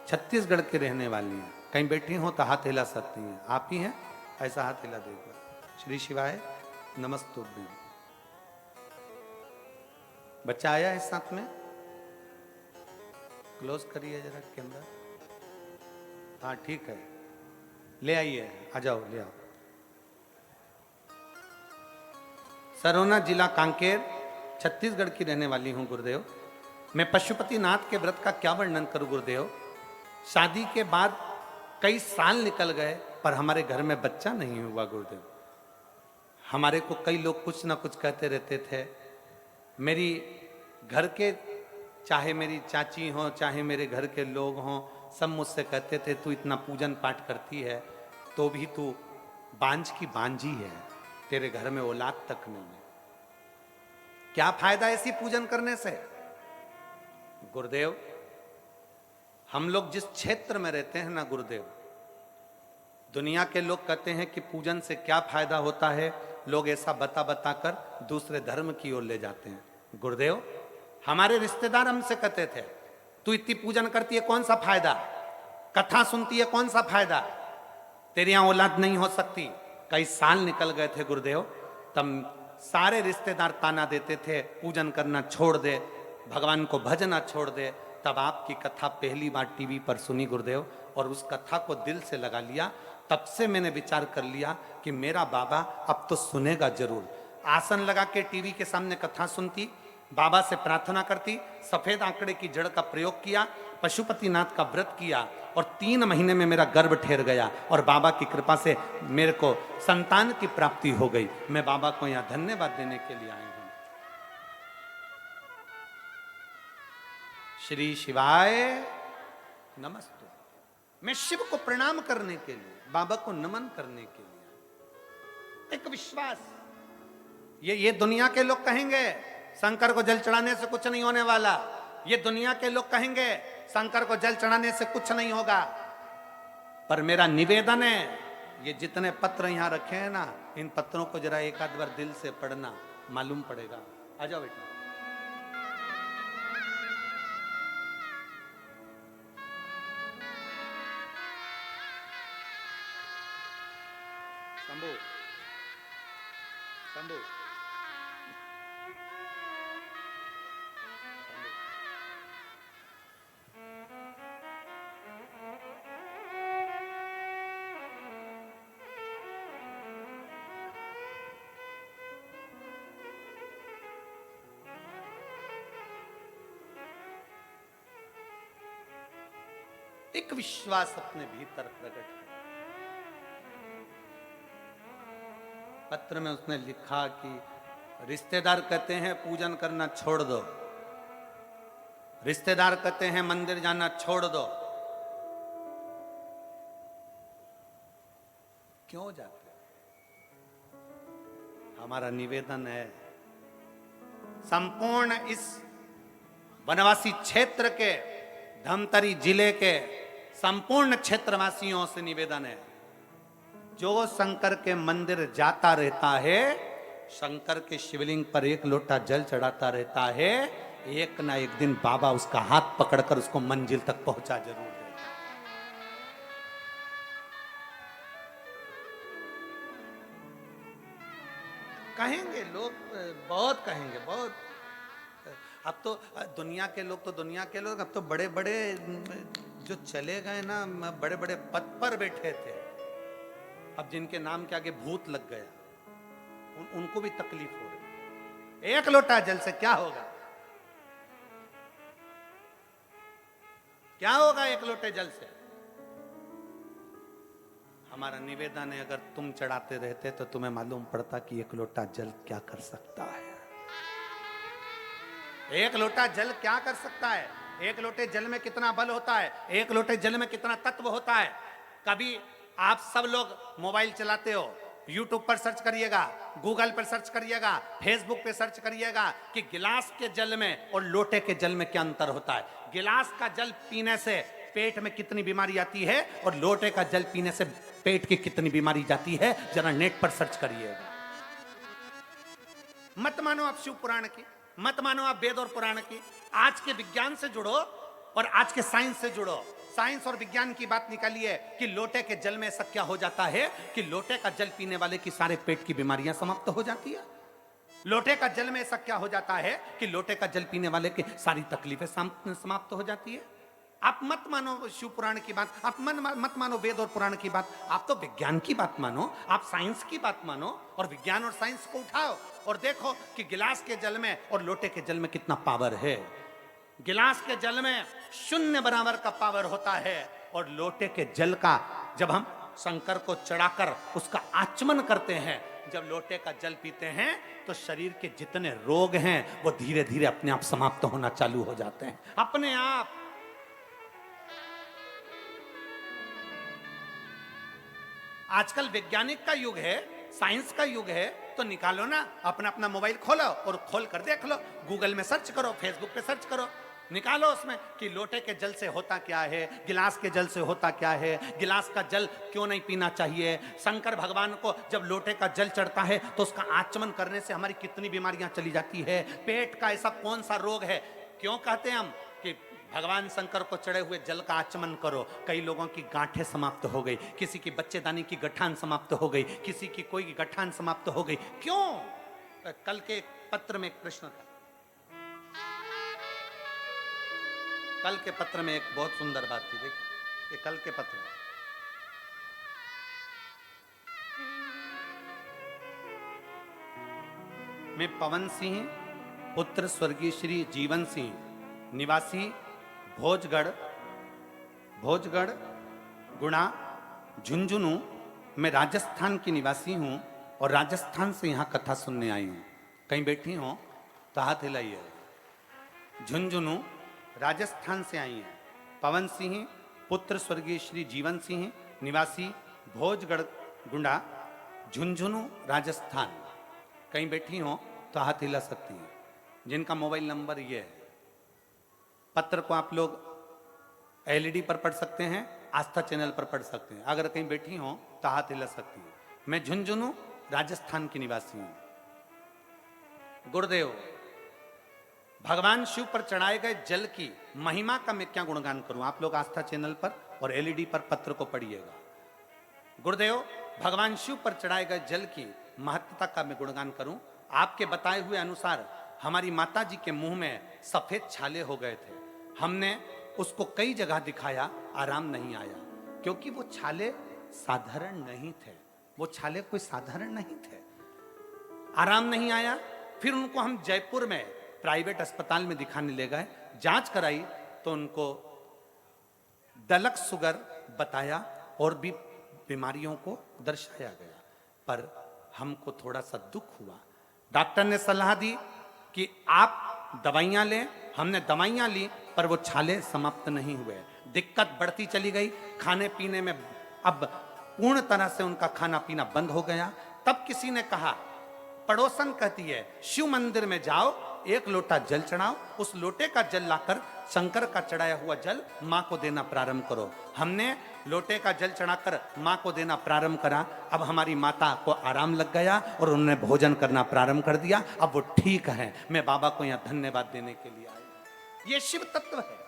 छत्तीसगढ़ के रहने वाली हैं। कहीं बैठी हो तो हाथ हिला सकती हैं। आप ही हैं? ऐसा हाथ हिला देखो। श्री शिवाय नमस्तुभ्यं। बच्चा आया है साथ में? क्लोज करिए जरा कैमरा। हाँ ठीक है, ले आइए, आ जाओ, ले आओ। सरोना, जिला कांकेर, छत्तीसगढ़ की रहने वाली हूं गुरुदेव। मैं पशुपतिनाथ के व्रत का क्या वर्णन करूं गुरुदेव। शादी के बाद कई साल निकल गए पर हमारे घर में बच्चा नहीं हुआ गुरुदेव। हमारे को कई लोग कुछ ना कुछ कहते रहते थे। मेरी घर के, चाहे मेरी चाची हो, चाहे मेरे घर के लोग हों, सब मुझसे कहते थे तू इतना पूजन पाठ करती है तो भी तू बांझ की बांझी है, तेरे घर में औलाद तक नहीं है। क्या फायदा ऐसी पूजन करने से गुरुदेव। हम लोग जिस क्षेत्र में रहते हैं ना गुरुदेव, दुनिया के लोग कहते हैं कि पूजन से क्या फायदा होता है, लोग ऐसा बता बता कर दूसरे धर्म की ओर ले जाते हैं गुरुदेव। हमारे रिश्तेदार हमसे कहते थे तू इतनी पूजन करती है कौन सा फायदा, कथा सुनती है कौन सा फायदा, तेरे यहां औलाद नहीं हो सकती। कई साल निकल गए थे गुरुदेव, तब सारे रिश्तेदार ताना देते थे पूजन करना छोड़ दे, भगवान को भजना छोड़ दे। तब आपकी कथा पहली बार टीवी पर सुनी गुरुदेव, और उस कथा को दिल से लगा लिया। तब से मैंने विचार कर लिया कि मेरा बाबा अब तो सुनेगा जरूर। आसन लगा के टीवी के सामने कथा सुनती, बाबा से प्रार्थना करती, सफेद आंकड़े की जड़ का प्रयोग किया, पशुपतिनाथ का व्रत किया, और 3 महीने में मेरा गर्भ ठहर गया और बाबा की कृपा से मेरे को संतान की प्राप्ति हो गई। मैं बाबा को यहाँ धन्यवाद देने के लिए आया हूं। श्री शिवाय नमस्ते। मैं शिव को प्रणाम करने के लिए, बाबा को नमन करने के लिए। एक विश्वास, ये दुनिया के लोग कहेंगे शंकर को जल चढ़ाने से कुछ नहीं होने वाला, ये दुनिया के लोग कहेंगे शंकर को जल चढ़ाने से कुछ नहीं होगा, पर मेरा निवेदन है, ये जितने पत्र यहां रखे हैं ना, इन पत्रों को जरा एक आध बार दिल से पढ़ना, मालूम पड़ेगा। आ जाओ बेटा। शंभू, शंभू, एक विश्वास अपने भीतर प्रकट है। पत्र में उसने लिखा कि रिश्तेदार कहते हैं पूजन करना छोड़ दो, रिश्तेदार कहते हैं मंदिर जाना छोड़ दो, क्यों जाते? हमारा निवेदन है, संपूर्ण इस वनवासी क्षेत्र के, धमतरी जिले के संपूर्ण क्षेत्रवासियों से निवेदन है, जो शंकर के मंदिर जाता रहता है, शंकर के शिवलिंग पर एक लोटा जल चढ़ाता रहता है, एक ना एक दिन बाबा उसका हाथ पकड़कर उसको मंजिल तक पहुंचा जरूर दे। कहेंगे लोग, बहुत कहेंगे, बहुत। अब तो दुनिया के लोग, अब तो बड़े बड़े जो चले गए ना, बड़े बड़े पद पर बैठे थे, अब जिनके नाम के आगे भूत लग गया, उनको भी तकलीफ हो रही। एक लोटा जल से क्या होगा? क्या होगा एक लोटे जल से? हमारा निवेदन है, अगर तुम चढ़ाते रहते तो तुम्हें मालूम पड़ता कि एक लोटा जल क्या कर सकता है। एक लोटा जल क्या कर सकता है। एक लोटे जल में कितना बल होता है, एक लोटे जल में कितना तत्व होता है। कभी आप सब लोग मोबाइल चलाते हो, यूट्यूब पर सर्च करिएगा, गूगल पर सर्च करिएगा, फेसबुक पे सर्च करिएगा कि गिलास के जल में और लोटे के जल में क्या अंतर होता है। गिलास का जल पीने से पेट में कितनी बीमारी आती है और लोटे का जल पीने से पेट की कितनी बीमारी जाती है, जरा नेट पर सर्च करिएगा। मत मानो आप शिव पुराण की, मत मानो आप वेद और पुराण की। आज के विज्ञान से जुड़ो और आज के साइंस से जुड़ो। साइंस और विज्ञान की बात निकालिए कि लोटे के जल में ऐसा क्या हो जाता है कि लोटे का जल पीने वाले की सारे पेट की बीमारियां समाप्त हो जाती है। लोटे का जल में ऐसा क्या हो जाता है कि लोटे का जल पीने वाले की सारी तकलीफें समाप्त हो जाती है। आप मत मानो शिव पुराण की बात, आप मत मानो वेद और पुराण की बात, आप तो विज्ञान की बात मानो, आप साइंस की बात मानो और विज्ञान और साइंस को उठाओ और देखो कि गिलास के जल में और लोटे के जल में कितना पावर है। गिलास के जल में 0 बराबर का पावर होता है और लोटे के जल का जब हम शंकर को चढ़ाकर उसका आचमन करते हैं, जब लोटे का जल पीते हैं तो शरीर के जितने रोग हैं वो धीरे धीरे अपने आप समाप्त होना चालू हो जाते हैं अपने आप। आजकल वैज्ञानिक का युग है, साइंस का युग है, तो निकालो ना अपना अपना मोबाइल खोलो और खोल कर देख लो, गूगल में सर्च करो, फेसबुक पे सर्च करो, निकालो उसमें कि लोटे के जल से होता क्या है, गिलास के जल से होता क्या है, गिलास का जल क्यों नहीं पीना चाहिए। शंकर भगवान को जब लोटे का जल चढ़ता है तो उसका आचमन करने से हमारी कितनी बीमारियां चली जाती है। पेट का ऐसा कौन सा रोग है, क्यों कहते हैं हम कि भगवान शंकर को चढ़े हुए जल का आचमन करो। कई लोगों की गांठें समाप्त हो गई, किसी की बच्चेदानी की गठान समाप्त हो गई, किसी की कोई गठान समाप्त हो गई। क्यों? कल के पत्र में एक प्रश्न था, कल के पत्र में एक बहुत सुंदर बात थी। देखिए ये कल के पत्र में, मैं पवन सिंह पुत्र स्वर्गीय श्री जीवन सिंह निवासी भोजगढ़ गुणा झुंझुनू, मैं राजस्थान की निवासी हूँ और राजस्थान से यहाँ कथा सुनने आई हूँ। कहीं बैठी हो तो हाथ हिलाइए। झुंझुनू राजस्थान से आई हैं। पवन सिंह पुत्र स्वर्गीय श्री जीवन सिंह निवासी भोजगढ़ गुंडा झुंझुनू राजस्थान। कहीं बैठी हो तो हाथ हिला सकती हैं। जिनका मोबाइल नंबर ये है। पत्र को आप लोग एलईडी पर पढ़ सकते हैं, आस्था चैनल पर पढ़ सकते हैं। अगर कहीं बैठी हो तो हाथ हिला सकती हैं। मैं झुंझुनू राजस्थान की निवासी हूं। गुरुदेव, भगवान शिव पर चढ़ाए गए जल की महिमा का मैं क्या गुणगान करूं। आप लोग आस्था चैनल पर और एलईडी पर पत्र को पढ़िएगा। गुरुदेव, भगवान शिव पर चढ़ाए गए जल की महत्ता का मैं गुणगान करूं। आपके बताए हुए अनुसार हमारी माता जी के मुंह में सफेद छाले हो गए थे। हमने उसको कई जगह दिखाया, आराम नहीं आया, क्योंकि वो छाले साधारण नहीं थे। वो छाले कोई साधारण नहीं थे, आराम नहीं आया। फिर उनको हम जयपुर में प्राइवेट अस्पताल में दिखाने ले गए, जांच कराई तो उनको दलक शुगर बताया और भी बीमारियों को दर्शाया गया। पर हमको थोड़ा सा दुख हुआ। डॉक्टर ने सलाह दी कि आप दवाइयां लें। हमने दवाइयां ली पर वो छाले समाप्त नहीं हुए। दिक्कत बढ़ती चली गई। खाने पीने में अब पूर्ण तरह से उनका खाना पीना बंद हो गया। तब किसी ने कहा, पड़ोसन कहती है, शिव मंदिर में जाओ, एक लोटा जल चढ़ाओ, उस लोटे का जल लाकर शंकर का चढ़ाया हुआ जल मां को देना प्रारंभ करो। हमने लोटे का जल चढ़ाकर मां को देना प्रारंभ करा। अब हमारी माता को आराम लग गया और उन्होंने भोजन करना प्रारंभ कर दिया। अब वो ठीक है। मैं बाबा को यहाँ धन्यवाद देने के लिए आई। ये शिव तत्व है,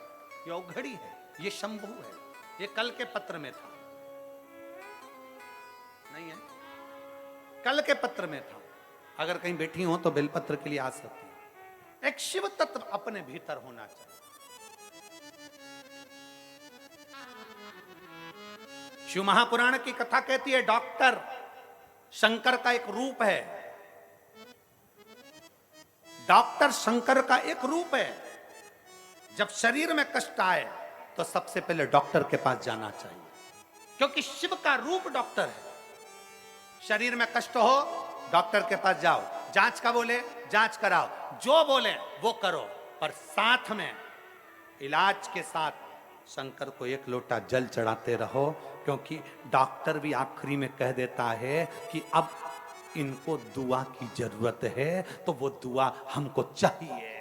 ये औघड़ी है, ये शंभु है। ये कल के पत्र में था, नहीं है, कल के पत्र में था। अगर कहीं बैठी हो तो बेलपत्र के लिए आ सकती है। एक शिव तत्व अपने भीतर होना चाहिए। शिव महापुराण की कथा कहती है, डॉक्टर शंकर का एक रूप है। डॉक्टर शंकर का एक रूप है। जब शरीर में कष्ट आए तो सबसे पहले डॉक्टर के पास जाना चाहिए। क्योंकि शिव का रूप डॉक्टर है। शरीर में कष्ट हो, डॉक्टर के पास जाओ, जांच का बोले जांच कराओ, जो बोले वो करो, पर साथ में इलाज के साथ शंकर को एक लोटा जल चढ़ाते रहो, क्योंकि डॉक्टर भी आखिरी में कह देता है कि अब इनको दुआ की जरूरत है, तो वो दुआ हमको चाहिए।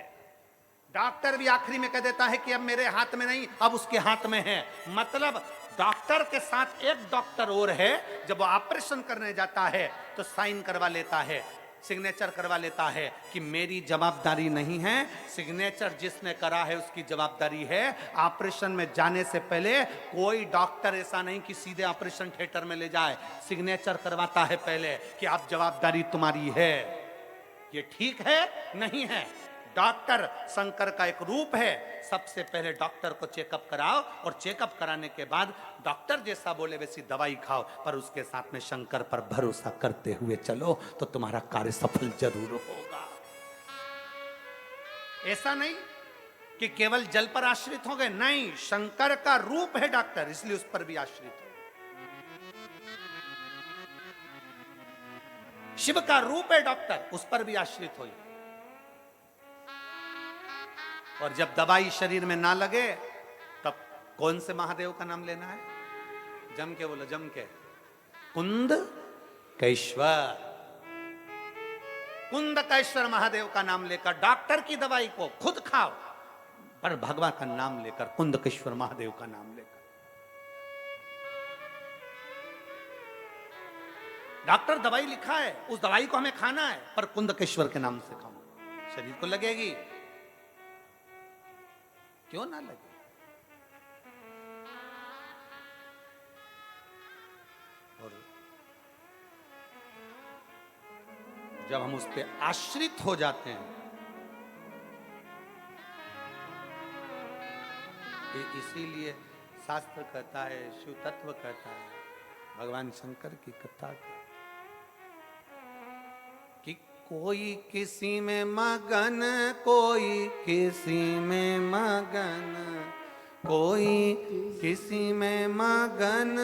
डॉक्टर भी आखिरी में कह देता है कि अब मेरे हाथ में नहीं, अब उसके हाथ में है। मतलब डॉक्टर के साथ एक डॉक्टर और है, जब वो ऑपरेशन करने जाता है तो साइन करवा लेता है, सिग्नेचर करवा लेता है कि मेरी जवाबदारी नहीं है, सिग्नेचर जिसने करा है उसकी जवाबदारी है। ऑपरेशन में जाने से पहले कोई डॉक्टर ऐसा नहीं कि सीधे ऑपरेशन थिएटर में ले जाए, सिग्नेचर करवाता है पहले कि अब जवाबदारी तुम्हारी है। ये ठीक है नहीं है? डॉक्टर शंकर का एक रूप है। सबसे पहले डॉक्टर को चेकअप कराओ, और चेकअप कराने के बाद डॉक्टर जैसा बोले वैसी दवाई खाओ, पर उसके साथ में शंकर पर भरोसा करते हुए चलो, तो तुम्हारा कार्य सफल जरूर होगा। ऐसा नहीं कि केवल जल पर आश्रित हो गए, नहीं, शंकर का रूप है डॉक्टर, इसलिए उस पर भी आश्रित हो। शिव का रूप है डॉक्टर, उस पर भी आश्रित हो। और जब दवाई शरीर में ना लगे, तब कौन से महादेव का नाम लेना है? जम के बोलो, जम के। कुंद कैश्वर, कुंद कैश्वर महादेव का नाम लेकर डॉक्टर की दवाई को खुद खाओ, पर भगवान का नाम लेकर, कुंद कैश्वर महादेव का नाम लेकर। डॉक्टर दवाई लिखा है, उस दवाई को हमें खाना है, पर कुंद कैश्वर के नाम से खाओ, शरीर को लगेगी। क्यों ना लगे? और जब हम उस पे आश्रित हो जाते हैं, इसीलिए शास्त्र कहता है, शिव तत्व कहता है, भगवान शंकर की कथा का, कि कोई किसी में मगन, कोई किसी में मगन, कोई किसी में मगन,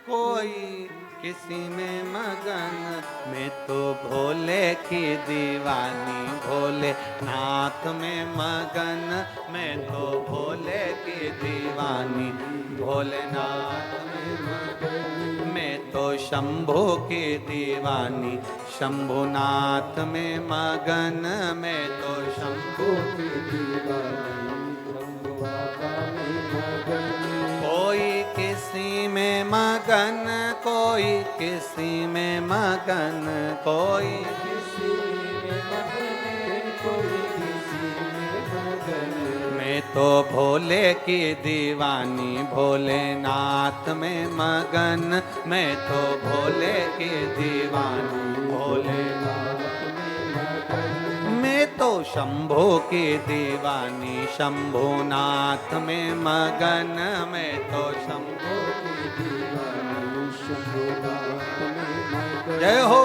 कोई किसी में मगन, मैं तो भोले की दीवानी, भोले नाथ में मगन, मैं तो भोले की दीवानी, भोलेनाथ में मगन, मैं तो शंभू की दीवानी, शंभुनाथ में मगन, मैं तो शंभू की दीवानी, कोई किसी में मगन, कोई किसी में मगन, कोई किसी में मगन, कोई किसी में मगन, मैं तो भोले की दीवानी, भोलेनाथ में मगन, मैं तो भोले की दीवानी, भोलेनाथ में मगन, मैं तो शंभू की दीवानी, शंभुनाथ में मगन, मैं तो शंभू की दीवानी, शंभुनाथ में मगन। जय हो।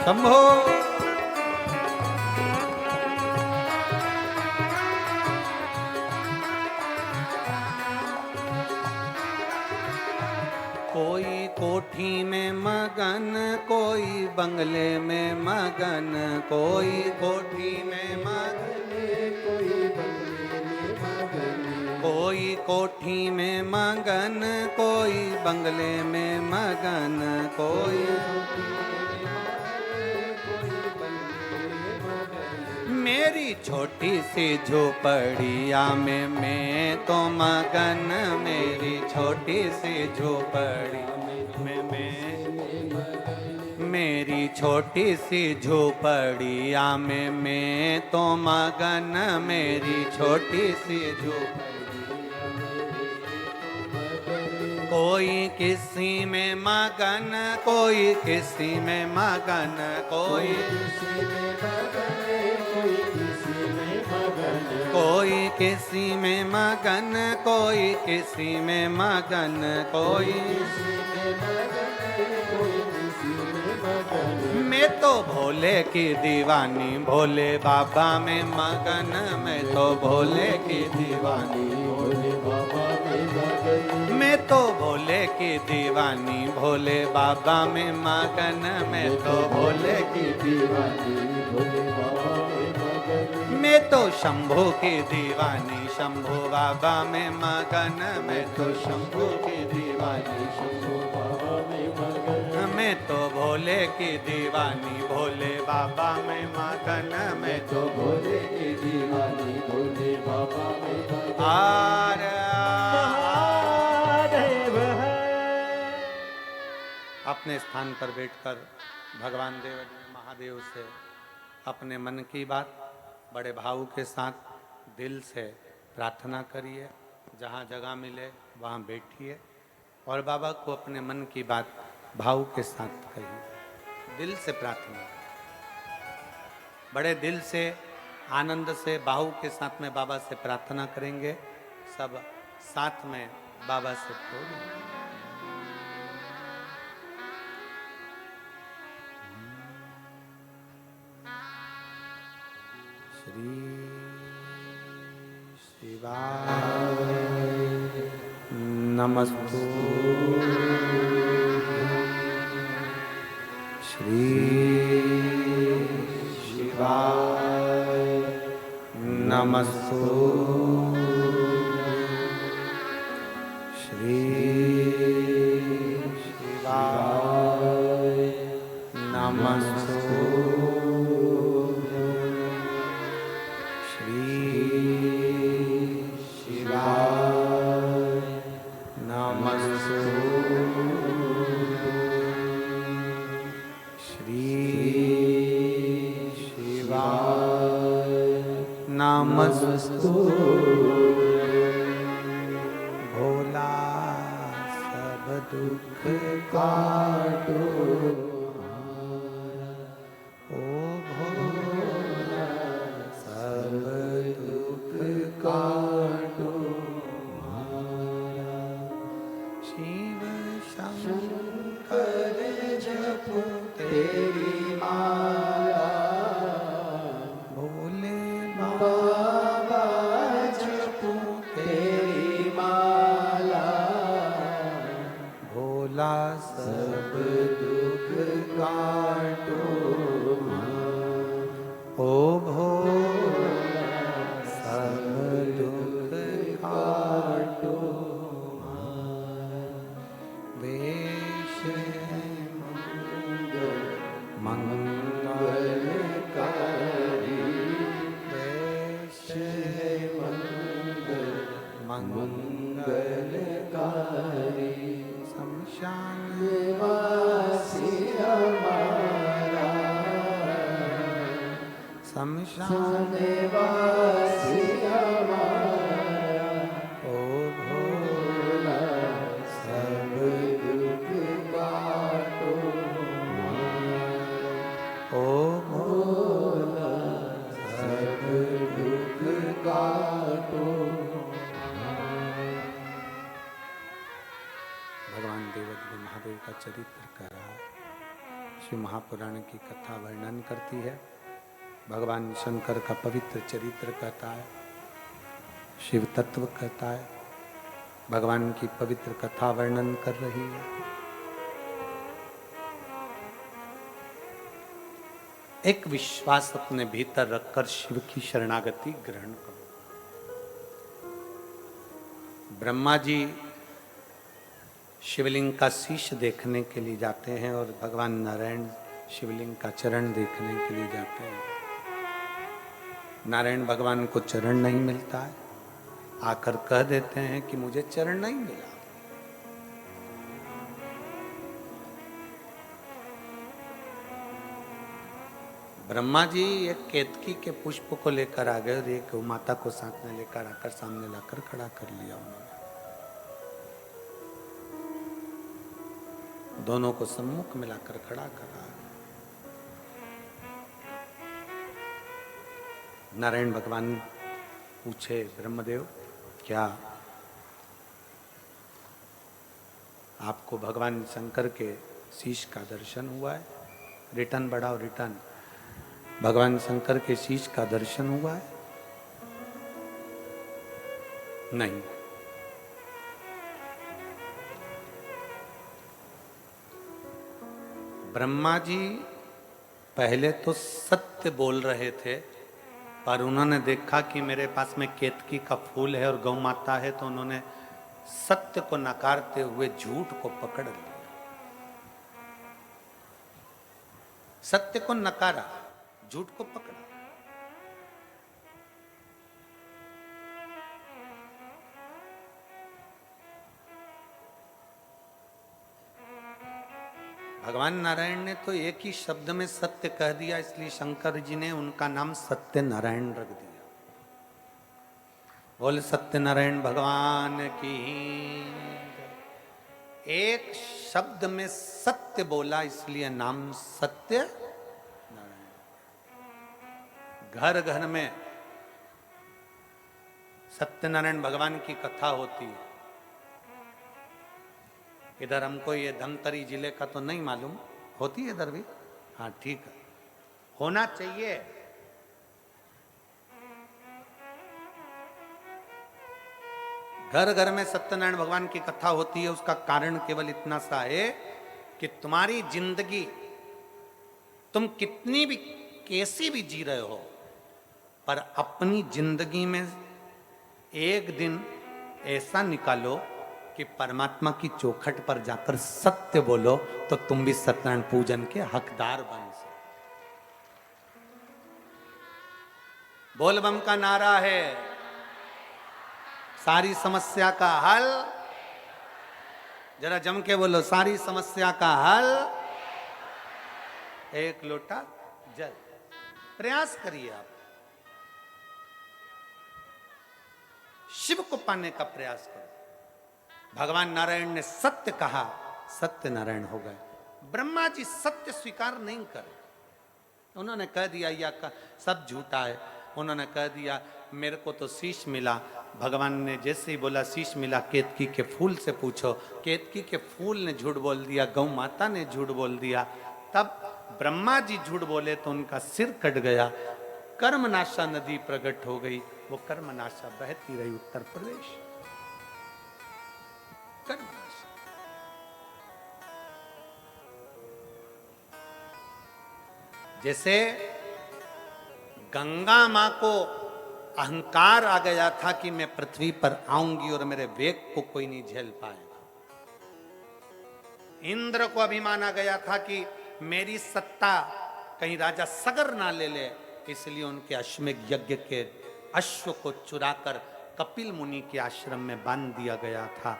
शंभो। कोई कोठी में मगन, कोई बंगले में मगन, कोई कोठी में मगन, कोई बंगले में मगन, कोई कोठी में मगन, कोई बंगले में मगन, कोई मेरी छोटी सी झोपड़िया में मैं तो मगन, मेरी छोटी सी झोपड़ी में मैं, मेरी छोटी सी झोपड़िया में मैं तो मगन, मेरी छोटी सी झोपड़ी। कोई किसी में मगन, कोई किसी में मगन, कोई कोई किसी में मगन, कोई किसी में मगन, कोई मैं तो भोले की दीवानी, भोले बाबा में मगन, मैं तो भोले की दीवानी, भोले बाबा में मगन, मैं तो भोले की दीवानी, भोले बाबा में मगन, मैं तो भोले की दीवानी, भोले बाबा में मगन, मैं तो शंभू की दीवानी, शंभू बाबा में मगन, मैं तो शंभू की दीवानी, शंभू बाबा में मगन, मैं तो भोले की दीवानी, भोले बाबा में मगन, मैं तो भोले की दीवानी, भोले बाबा में मगन। अपने स्थान पर बैठकर भगवान देव महादेव से अपने मन की बात बड़े भाव के साथ दिल से प्रार्थना करिए। जहाँ जगह मिले वहाँ बैठिए और बाबा को अपने मन की बात भाव के साथ कहिए, दिल से प्रार्थना, बड़े दिल से आनंद से भाव के साथ में बाबा से प्रार्थना करेंगे। सब साथ में बाबा से बोलेंगे। श्री शिवाय नमस्तु, श्री शिवाय नमस्तु, श्री शिवाय नमस्तु, श्री शिवाय नमस्तु, श्री शिवाय नमस्तु। भोला सब दुख काटो, ओ भोला सब दुख काटो, शिव शंकर जपो तेरी माला, भोले बाबा जपो तेरी माला, भोला सब दुख काटो, ओ भोला सब दुख काटो, वेश मंगलकारी, वेश मंगलकारी, शमशान वासी हमारा, शमशान वासी हमारा, ओ भोला सब दुख काटो, ओ भोला सब दुख काटो। भगवान देवदेव महादेव का चरित्र कह रहा है। शिव महापुराण की कथा वर्णन करती है। भगवान शंकर का पवित्र चरित्र कहता है, शिव तत्व कहता है, भगवान की पवित्र कथा वर्णन कर रही है। एक विश्वास अपने भीतर रखकर शिव की शरणागति ग्रहण करो। ब्रह्मा जी शिवलिंग का शीश देखने के लिए जाते हैं और भगवान नारायण शिवलिंग का चरण देखने के लिए जाते हैं। नारायण भगवान को चरण नहीं मिलता है, आकर कह देते हैं कि मुझे चरण नहीं मिला। ब्रह्मा जी एक केतकी के पुष्प को लेकर आ गए और एक माता को साथ में लेकर आकर सामने लाकर खड़ा कर लिया उन्होंने। दोनों को सम्मुख मिलाकर खड़ा करा। नारायण भगवान पूछे, ब्रह्मदेव क्या आपको भगवान शंकर के शीश का दर्शन हुआ है? रिटर्न बढ़ाओ, रिटर्न। भगवान शंकर के शीश का दर्शन हुआ है? नहीं। ब्रह्मा जी पहले तो सत्य बोल रहे थे, पर उन्होंने देखा कि मेरे पास में केतकी का फूल है और गौ माता है, तो उन्होंने सत्य को नकारते हुए झूठ को पकड़ लिया। सत्य को नकारा, झूठ को पकड़ा। भगवान नारायण ने तो एक ही शब्द में सत्य कह दिया, इसलिए शंकर जी ने उनका नाम सत्य नारायण रख दिया। बोल सत्य नारायण भगवान की। एक शब्द में सत्य बोला, इसलिए नाम सत्य नारायण। घर घर में सत्यनारायण भगवान की कथा होती है। इधर हमको ये धमतरी जिले का तो नहीं मालूम, होती है इधर भी? हाँ ठीक है, होना चाहिए। घर घर में सत्यनारायण भगवान की कथा होती है। उसका कारण केवल इतना सा है कि तुम्हारी जिंदगी तुम कितनी भी कैसी भी जी रहे हो, पर अपनी जिंदगी में एक दिन ऐसा निकालो कि परमात्मा की चौखट पर जाकर सत्य बोलो, तो तुम भी सत्यनारायण पूजन के हकदार बन सकते। बोल बम का नारा है, सारी समस्या का हल। जरा जम के बोलो, सारी समस्या का हल एक लोटा जल। प्रयास करिए आप, शिव को पाने का प्रयास करो। भगवान नारायण ने सत्य कहा, सत्य नारायण हो गए। ब्रह्मा जी सत्य स्वीकार नहीं करे, उन्होंने कह दिया या सब झूठा है। उन्होंने कह दिया मेरे को तो शीश मिला। भगवान ने जैसे ही बोला शीश मिला, केतकी के फूल से पूछो। केतकी के फूल ने झूठ बोल दिया, गौ माता ने झूठ बोल दिया। तब ब्रह्मा जी झूठ बोले तो उनका सिर कट गया। कर्मनाशा नदी प्रकट हो गई। वो कर्मनाशा बहती रही उत्तर प्रदेश। कर्मनाशा। जैसे गंगा मां को अहंकार आ गया था कि मैं पृथ्वी पर आऊंगी और मेरे वेग को कोई नहीं झेल पाएगा। इंद्र को अभिमान आ गया था कि मेरी सत्ता कहीं राजा सगर ना ले ले, इसलिए उनके अश्वमेध यज्ञ के अश्व को चुराकर कपिल मुनि के आश्रम में बांध दिया गया था।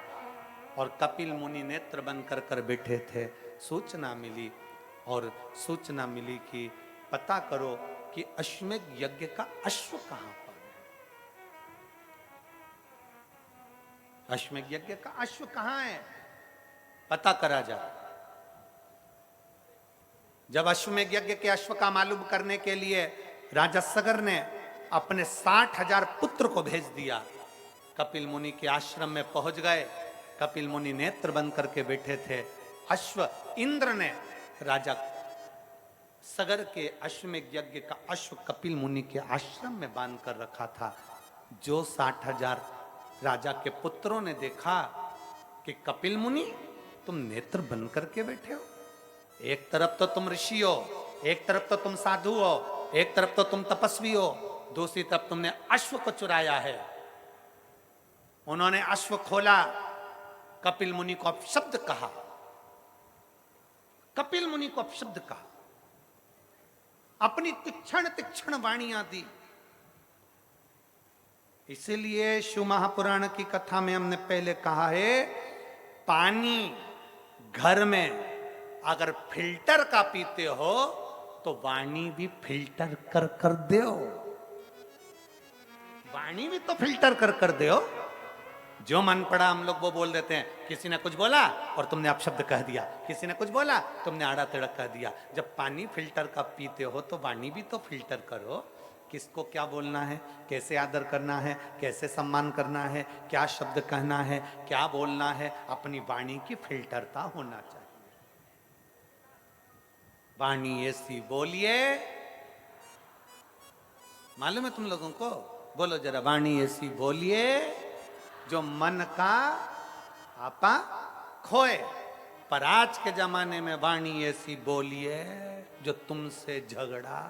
और कपिल मुनि नेत्र बंद कर कर बैठे थे। सूचना मिली और सूचना मिली कि पता करो कि अश्वमेध यज्ञ का अश्व कहां पर है। अश्वमेध यज्ञ का अश्व कहां है, पता करा जाए। जब अश्वमेध यज्ञ के अश्व का मालूम करने के लिए राजा सगर ने अपने 60,000 पुत्र को भेज दिया। कपिल मुनि के आश्रम में पहुंच गए। कपिल मुनि नेत्र बंद करके बैठे थे। अश्व इंद्र ने राजा सगर के अश्वमेध यज्ञ का अश्व कपिल मुनि के आश्रम में बांध कर रखा था। जो 60,000 राजा के पुत्रों ने देखा कि कपिल मुनि तुम नेत्र बंद करके बैठे हो, एक तरफ तो तुम ऋषि हो, एक तरफ तो तुम साधु हो, एक तरफ तो तुम तपस्वी हो, दूसरी तरफ तुमने अश्व को चुराया है। उन्होंने अश्व खोला, कपिल मुनि को अपशब्द कहा, कपिल मुनि को अपशब्द कहा, अपनी तीक्ष्ण तीक्ष्ण वाणियां दी। इसीलिए शिव महापुराण की कथा में हमने पहले कहा है, पानी घर में अगर फिल्टर का पीते हो तो वाणी भी फिल्टर कर कर दो, वाणी भी तो फिल्टर कर कर दो। जो मन पड़ा हम लोग वो बोल देते हैं, किसी ने कुछ बोला और तुमने अपशब्द कह दिया, किसी ने कुछ बोला तुमने आड़ा टेढ़ा कह दिया। जब पानी फिल्टर का पीते हो तो वाणी भी तो फिल्टर करो, किसको क्या बोलना है, कैसे आदर करना है, कैसे सम्मान करना है, क्या शब्द कहना है, क्या बोलना है, अपनी वाणी की फिल्टरता होना चाहिए। वाणी ऐसी बोलिए, मालूम है तुम लोगों को? बोलो जरा, वाणी ऐसी बोलिए जो मन का आपा खोए। पर आज के जमाने में वाणी ऐसी बोलिए जो तुमसे झगड़ा,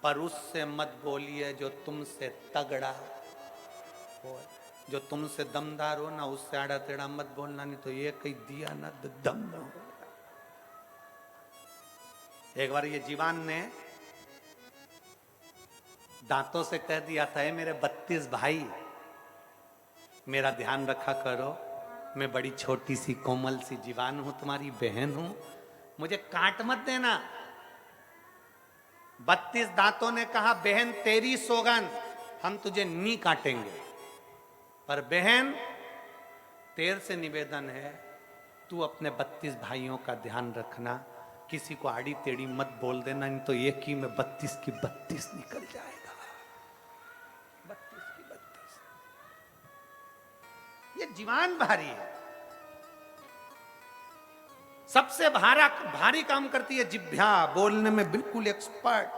पर उससे मत बोलिए जो तुमसे तगड़ा हो। जो तुमसे दमदार हो ना, उससे आड़ा टेढ़ा मत बोलना, नहीं तो ये कहीं दिया ना दम न हो। एक बार ये जीवान ने दांतों से कह दिया था, मेरे 32 भाई, मेरा ध्यान रखा करो, मैं बड़ी छोटी सी कोमल सी जीवान हूं, तुम्हारी बहन हूं, मुझे काट मत देना। 32 दांतों ने कहा, बहन तेरी सौगन, हम तुझे नहीं काटेंगे, पर बहन तेरे से निवेदन है, तू अपने 32 भाइयों का ध्यान रखना, किसी को आड़ी टेढ़ी मत बोल देना, नहीं तो एक ही में 32 की 32 निकल जाएगा। 32 की 32। ये जीवान भारी है, सबसे भारी काम करती है जिह्वा, बोलने में बिल्कुल एक्सपर्ट,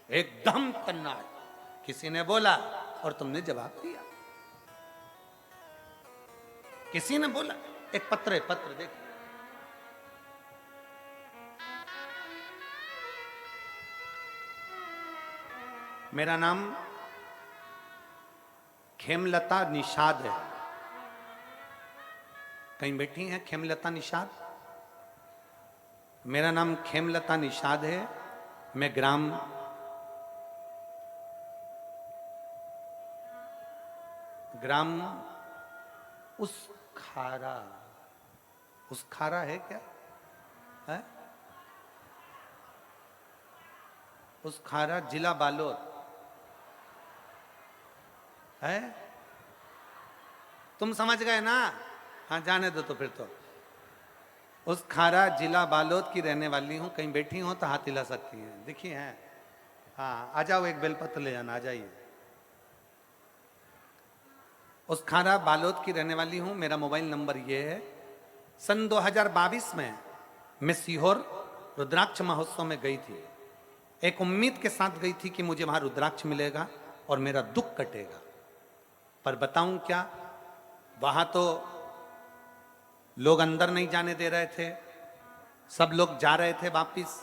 एकदम तन्नाट। किसी ने बोला और तुमने जवाब दिया, किसी ने बोला, एक पत्र देखो, मेरा नाम खेमलता निषाद है। कहीं बैठी हैं खेमलता निषाद? मेरा नाम खेमलता निषाद है। मैं ग्राम उस खारा है क्या है? उस खारा, जिला बालोद है। तुम समझ गए ना? हाँ, जाने दो तो फिर तो। उस खारा जिला बालोद की रहने वाली हूँ। कहीं बैठी हो तो हाथ हिला सकती हैं, देखिए हैं। हाँ, आ जाओ, एक बेलपत्र ले जाना, आ जाइए। उस खारा बालोद की रहने वाली हूँ। मेरा मोबाइल नंबर ये है। सन 2022 में मैं सीहोर रुद्राक्ष महोत्सव में गई थी। एक उम्मीद के साथ गई थी कि मुझे वहां रुद्राक्ष मिलेगा और मेरा दुख कटेगा। पर बताऊं क्या, वहां तो लोग अंदर नहीं जाने दे रहे थे, सब लोग जा रहे थे वापिस।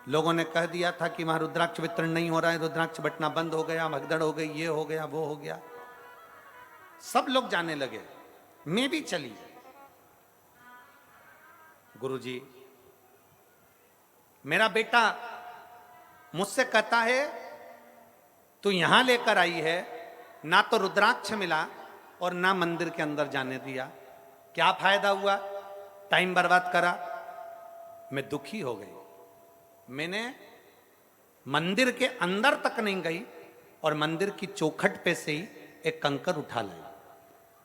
लोगों ने कह दिया था कि वहां रुद्राक्ष वितरण नहीं हो रहा है, रुद्राक्ष बंटना बंद हो गया, भगदड़ हो गई, ये हो गया, वो हो गया। सब लोग जाने लगे, मैं भी चली। गुरुजी, मेरा बेटा मुझसे कहता है, तू यहां लेकर आई है, ना तो रुद्राक्ष मिला और ना मंदिर के अंदर जाने दिया, क्या फायदा हुआ, टाइम बर्बाद करा। मैं दुखी हो गई। मैंने मंदिर के अंदर तक नहीं गई और मंदिर की चौखट पे से ही एक कंकर उठा लाई,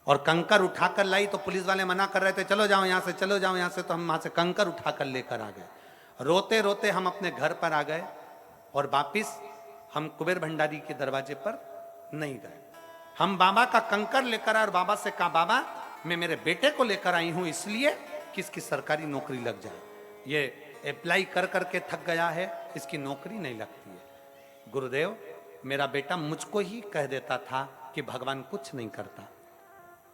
और कंकर उठाकर लाई तो पुलिस वाले मना कर रहे थे, चलो जाओ यहां से, चलो जाओ यहां से। तो हम वहां से कंकर उठाकर लेकर आ गए। रोते रोते हम अपने घर पर आ गए और वापिस हम कुबेर भंडारी के दरवाजे पर नहीं गए। हम बाबा का कंकर लेकर आए और बाबा से कहा, बाबा मैं मेरे बेटे को लेकर आई हूं इसलिए कि इसकी सरकारी नौकरी लग जाए। ये अप्लाई कर करके थक गया है, इसकी नौकरी नहीं लगती है। गुरुदेव, मेरा बेटा मुझको ही कह देता था कि भगवान कुछ नहीं करता,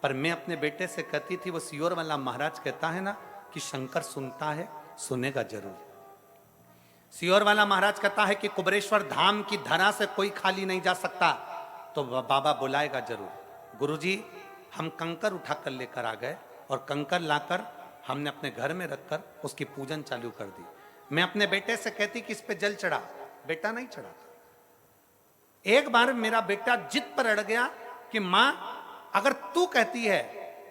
पर मैं अपने बेटे से कहती थी, वो सीहोर वाला महाराज कहता है ना कि शंकर सुनता है, सुनेगा जरूर। सीहोर वाला महाराज कहता है कि कुबरेश्वर धाम की धरा से कोई खाली नहीं जा सकता। तो बाबा बुलाएगा जरूर। गुरुजी हम कंकर उठा कर लेकर आ गए और कंकर लाकर हमने अपने घर में रखकर उसकी पूजन चालू कर दी। मैं अपने बेटे से कहती कि इस पे जल चढ़ा, बेटा नहीं चढ़ाता। एक बार मेरा बेटा जिद पर अड़ गया कि मां अगर तू कहती है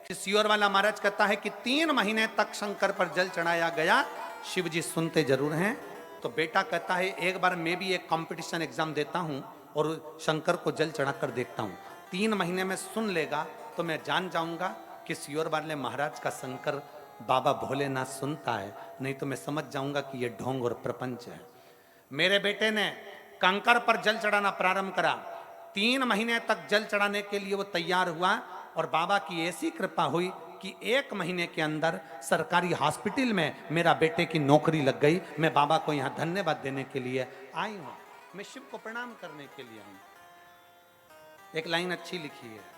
कि सियोर वाला महाराज कहता है कि 3 महीने तक शंकर पर जल चढ़ाया गया, शिव जी सुनते जरूर हैं। तो बेटा कहता है एक बार मैं भी एक कंपटीशन एग्जाम देता हूं और शंकर को जल चढ़ाकर देखता हूं, 3 महीने में सुन लेगा तो मैं जान जाऊंगा कि सियोर वाले महाराज का शंकर बाबा भोलेनाथ सुनता है, नहीं तो मैं समझ जाऊंगा कि ये ढोंग और प्रपंच है। मेरे बेटे ने कंकर पर जल चढ़ाना प्रारंभ करा। 3 महीने तक जल चढ़ाने के लिए वो तैयार हुआ और बाबा की ऐसी कृपा हुई कि 1 महीने के अंदर सरकारी हॉस्पिटल में मेरा बेटे की नौकरी लग गई। मैं बाबा को यहाँ धन्यवाद देने के लिए आई हूँ, मैं शिव को प्रणाम करने के लिए आई हूँ। एक लाइन अच्छी लिखी है,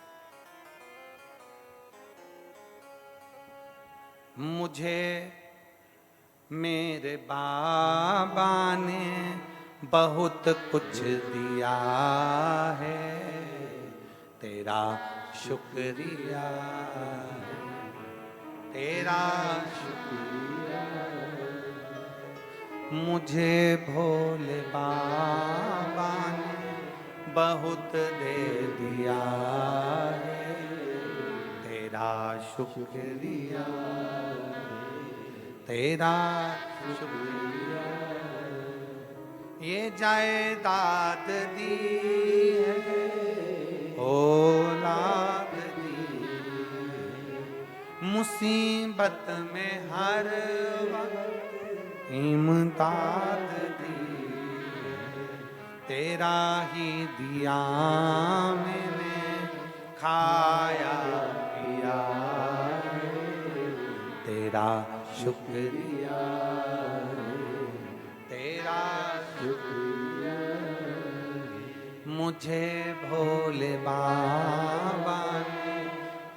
मुझे मेरे बाबा ने बहुत कुछ दिया है, तेरा शुक्रिया, तेरा शुक्रिया। मुझे भोले बाबा ने बहुत दे दिया है, तेरा शुक्रिया, तेरा शुक्रिया। ये जायदाद दी है, औलाद दी, मुसीबत में हर वक्त इमदाद दी, तेरा ही दिया मैंने खाया पिया, तेरा शुक्रिया, तेरा शुक्रिया। मुझे भोले बाबा ने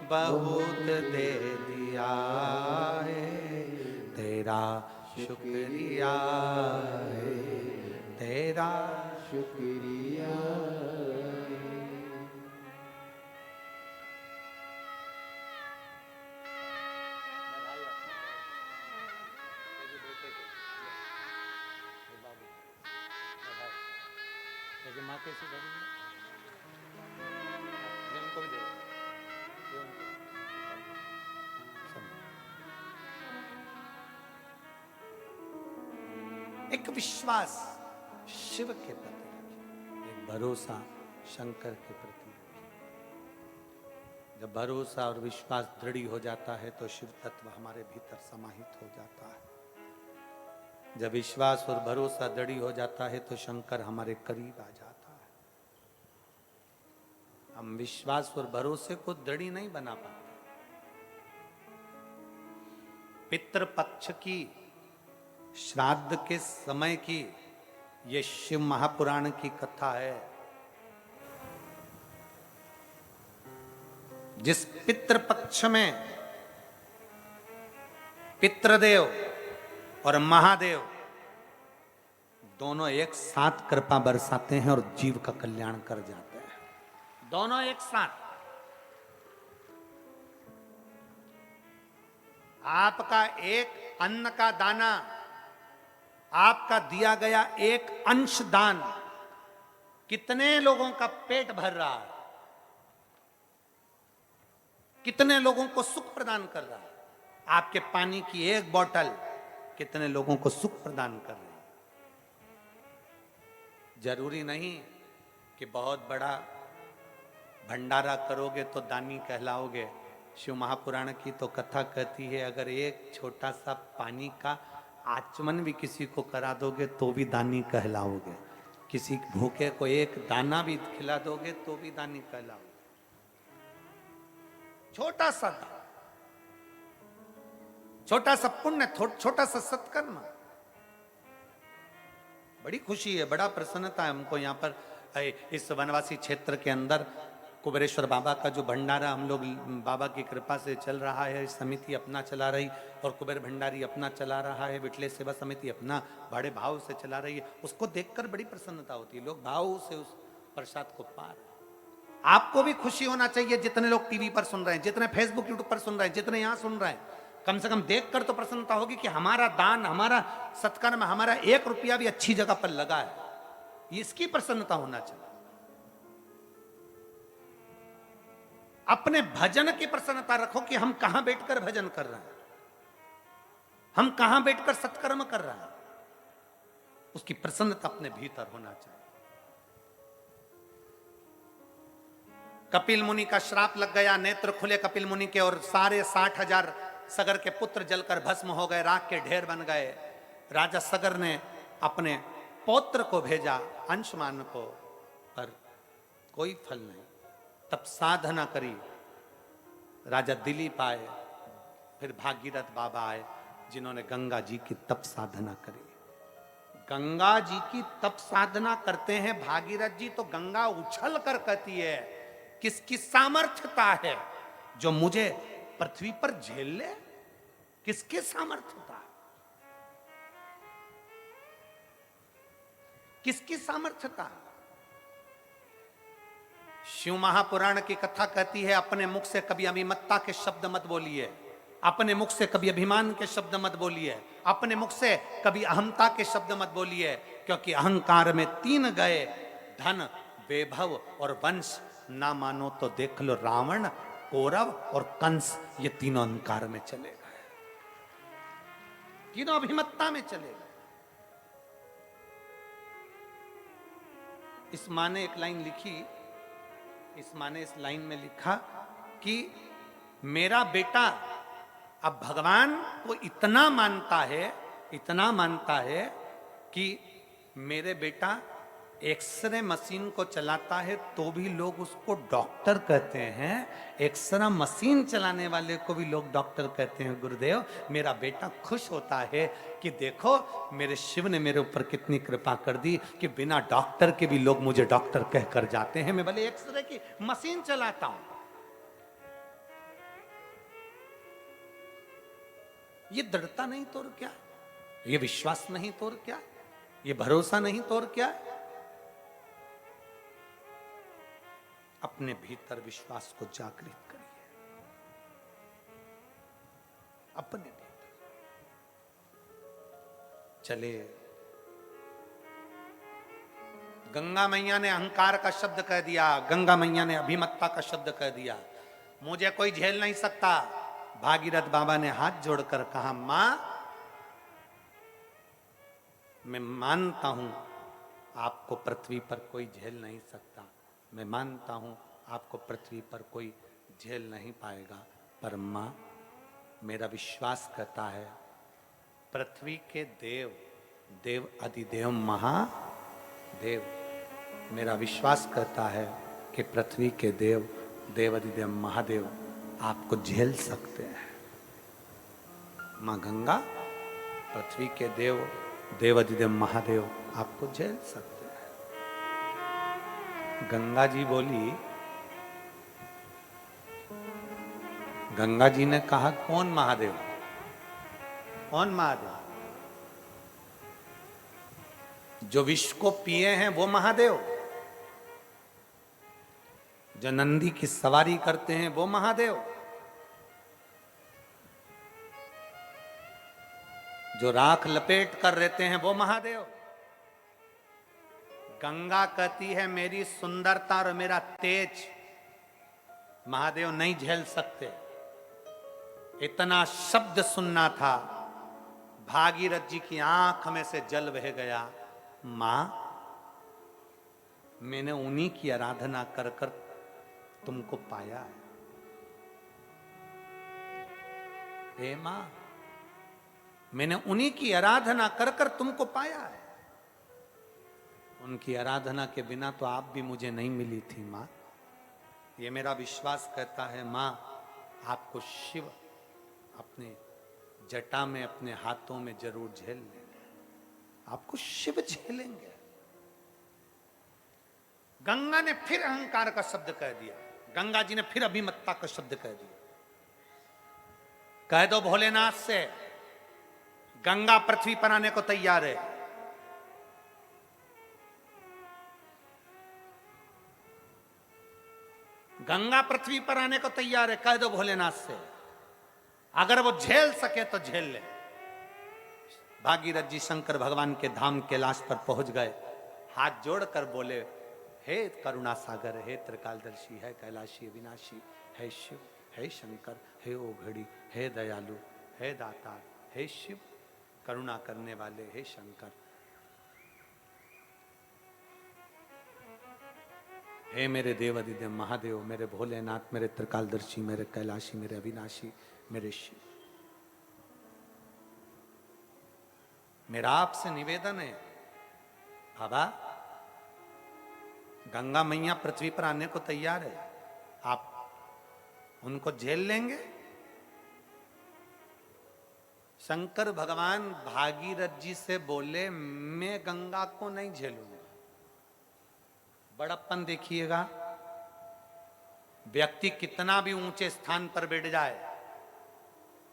बहुत दे दिया है, तेरा शुक्रिया है, तेरा शुक्रिया। माँ कैसी घड़ी उनको भी दे एक विश्वास शिव के प्रति रखिए, एक भरोसा शंकर के प्रति रखिए। जब भरोसा और विश्वास दृढ़ हो जाता है तो शिव तत्व हमारे भीतर समाहित हो जाता है। जब विश्वास और भरोसा दृढ़ हो जाता है तो शंकर हमारे करीब आ जाता है। हम विश्वास और भरोसे को दृढ़ नहीं बना पाते। पितृपक्ष की, श्राद्ध के समय की ये शिव महापुराण की कथा है। जिस पितृपक्ष में पितृदेव और महादेव दोनों एक साथ कृपा बरसाते हैं और जीव का कल्याण कर जाते हैं, दोनों एक साथ। आपका एक अन्न का दाना, आपका दिया गया एक अंश दान कितने लोगों का पेट भर रहा है, कितने लोगों को सुख प्रदान कर रहा है। आपके पानी की एक बोतल कितने लोगों को सुख प्रदान कर रही है। जरूरी नहीं कि बहुत बड़ा भंडारा करोगे तो दानी कहलाओगे। शिव महापुराण की तो कथा कहती है अगर एक छोटा सा पानी का आचमन भी किसी को करा दोगे तो भी दानी कहलाओगे। किसी भूखे को एक दाना भी खिला दोगे तो भी दानी कहलाओगे। छोटा सा दान, छोटा सा पुण्य, छोटा सा सत्कर्म, बड़ी खुशी है, बड़ा प्रसन्नता है हमको। यहाँ पर इस वनवासी क्षेत्र के अंदर कुबेरेश्वर बाबा का जो भंडारा हम लोग बाबा की कृपा से चल रहा है, समिति अपना चला रही और कुबेर भंडारी अपना चला रहा है, विटले सेवा समिति अपना बड़े भाव से चला रही है। उसको देखकर बड़ी प्रसन्नता होती है, लोग भाव से उस प्रसाद को पा रहे। आपको भी खुशी होना चाहिए, जितने लोग टीवी पर सुन रहे हैं, जितने फेसबुक यूट्यूब पर सुन रहे हैं, जितने यहां सुन रहे हैं, कम से कम देखकर तो प्रसन्नता होगी कि हमारा दान, हमारा सत्कर्म, हमारा 1 रुपया भी अच्छी जगह पर लगा है। इसकी प्रसन्नता होना चाहिए। अपने भजन की प्रसन्नता रखो कि हम कहां बैठकर भजन कर रहे हैं, हम कहां बैठकर सत्कर्म कर रहे हैं, उसकी प्रसन्नता अपने भीतर होना चाहिए। कपिल मुनि का श्राप लग गया, नेत्र खुले कपिल मुनि के और सारे 60,000 सगर के पुत्र जलकर भस्म हो गए, राख के ढेर बन गए। राजा सगर ने अपने पौत्र को भेजा अंशुमान को, पर कोई फल नहीं। तब साधना करी, राजा दिलीप आए, फिर भागीरथ बाबा आए, जिन्होंने गंगा जी की तप साधना करी। गंगा जी की तप साधना करते हैं भागीरथ जी, तो गंगा उछल कर कहती है, किसकी सामर्थ्यता है जो मुझे पृथ्वी पर झेल ले? किसकी सामर्थ्यता? किसकी सामर्थ्यता? शिव महापुराण की कथा कहती है, अपने मुख से कभी अभिमत्ता के शब्द मत बोलिए, अपने मुख से कभी अभिमान के शब्द मत बोलिए, अपने मुख से कभी अहंता के शब्द मत बोलिए, क्योंकि अहंकार में 3 गए, धन, वैभव और वंश। ना मानो तो देख लो, रावण, कौरव और कंस, ये तीनों अहंकार में चले गए, तीनों अभिमत्ता में चले गए। इस माँ ने एक लाइन लिखी, इस माँ ने इस लाइन में लिखा कि मेरा बेटा अब भगवान को इतना मानता है, इतना मानता है कि मेरे बेटा एक्सरे मशीन को चलाता है तो भी लोग उसको डॉक्टर कहते हैं, एक्सरे मशीन चलाने वाले को भी लोग डॉक्टर कहते हैं। गुरुदेव, मेरा बेटा खुश होता है कि देखो मेरे शिव ने मेरे ऊपर कितनी कृपा कर दी कि बिना डॉक्टर के भी लोग मुझे डॉक्टर कहकर जाते हैं, मैं भले एक्सरे की मशीन चलाता हूं। ये दृढ़ता नहीं तो और क्या, ये विश्वास नहीं तो और क्या, ये भरोसा नहीं तो और क्या। अपने भीतर विश्वास को जागृत करिए, अपने भीतर चले। गंगा मैया ने अहंकार का शब्द कह दिया, गंगा मैया ने अभिमत्ता का शब्द कह दिया, मुझे कोई झेल नहीं सकता। भागीरथ बाबा ने हाथ जोड़कर कहा, मां मैं मानता हूं आपको पृथ्वी पर कोई झेल नहीं सकता, मैं मानता हूं आपको पृथ्वी पर कोई झेल नहीं पाएगा, पर मां मेरा विश्वास कहता है पृथ्वी के देव, देव अधिदेव महादेव, मेरा विश्वास कहता है कि पृथ्वी के देव, देव अधिदेव महादेव आपको झेल सकते हैं। मां गंगा, पृथ्वी के देव, देव अधिदेव महादेव आपको झेल सकते हैं। गंगा जी बोली, गंगा जी ने कहा, कौन महादेव? कौन महादेव? जो विष को पिए हैं वो महादेव, जो नंदी की सवारी करते हैं वो महादेव, जो राख लपेट कर रहते हैं वो महादेव। गंगा कहती है मेरी सुंदरता और मेरा तेज महादेव नहीं झेल सकते। इतना शब्द सुनना था, भागीरथ जी की आंख में से जल बह गया। मां, मैंने उन्हीं की आराधना कर कर तुमको पाया है। हे मां, मैंने उन्हीं की आराधना कर कर तुमको पाया है। उनकी आराधना के बिना तो आप भी मुझे नहीं मिली थी मां। ये मेरा विश्वास कहता है मां, आपको शिव अपने जटा में, अपने हाथों में जरूर झेल लेंगे, आपको शिव झेलेंगे। गंगा ने फिर अहंकार का शब्द कह दिया, गंगा जी ने फिर अभिमत्ता का शब्द कह दिया। कह दो भोलेनाथ से, गंगा पृथ्वी पर आने को तैयार है। गंगा पृथ्वी पर आने को तैयार है, कह दो भोलेनाथ से, अगर वो झेल सके तो झेल ले। भागीरथ जी शंकर भगवान के धाम कैलाश पर पहुंच गए, हाथ जोड़कर बोले, हे करुणा सागर, हे त्रिकालदर्शी, है कैलाशी विनाशी, है शिव, हे शंकर, हे ओघड़ी, हे दयालु, हे दाता, हे शिव, करुणा करने वाले, हे शंकर, हे मेरे देव अधिदेव महादेव, मेरे भोलेनाथ, मेरे त्रिकालदर्शी, मेरे कैलाशी, मेरे अविनाशी, मेरे शिव, मेरा आपसे निवेदन है बाबा, गंगा मैया पृथ्वी पर आने को तैयार है, आप उनको झेल लेंगे? शंकर भगवान भागीरथ जी से बोले, मैं गंगा को नहीं झेलूंगा। बड़प्पन देखिएगा, व्यक्ति कितना भी ऊंचे स्थान पर बैठ जाए,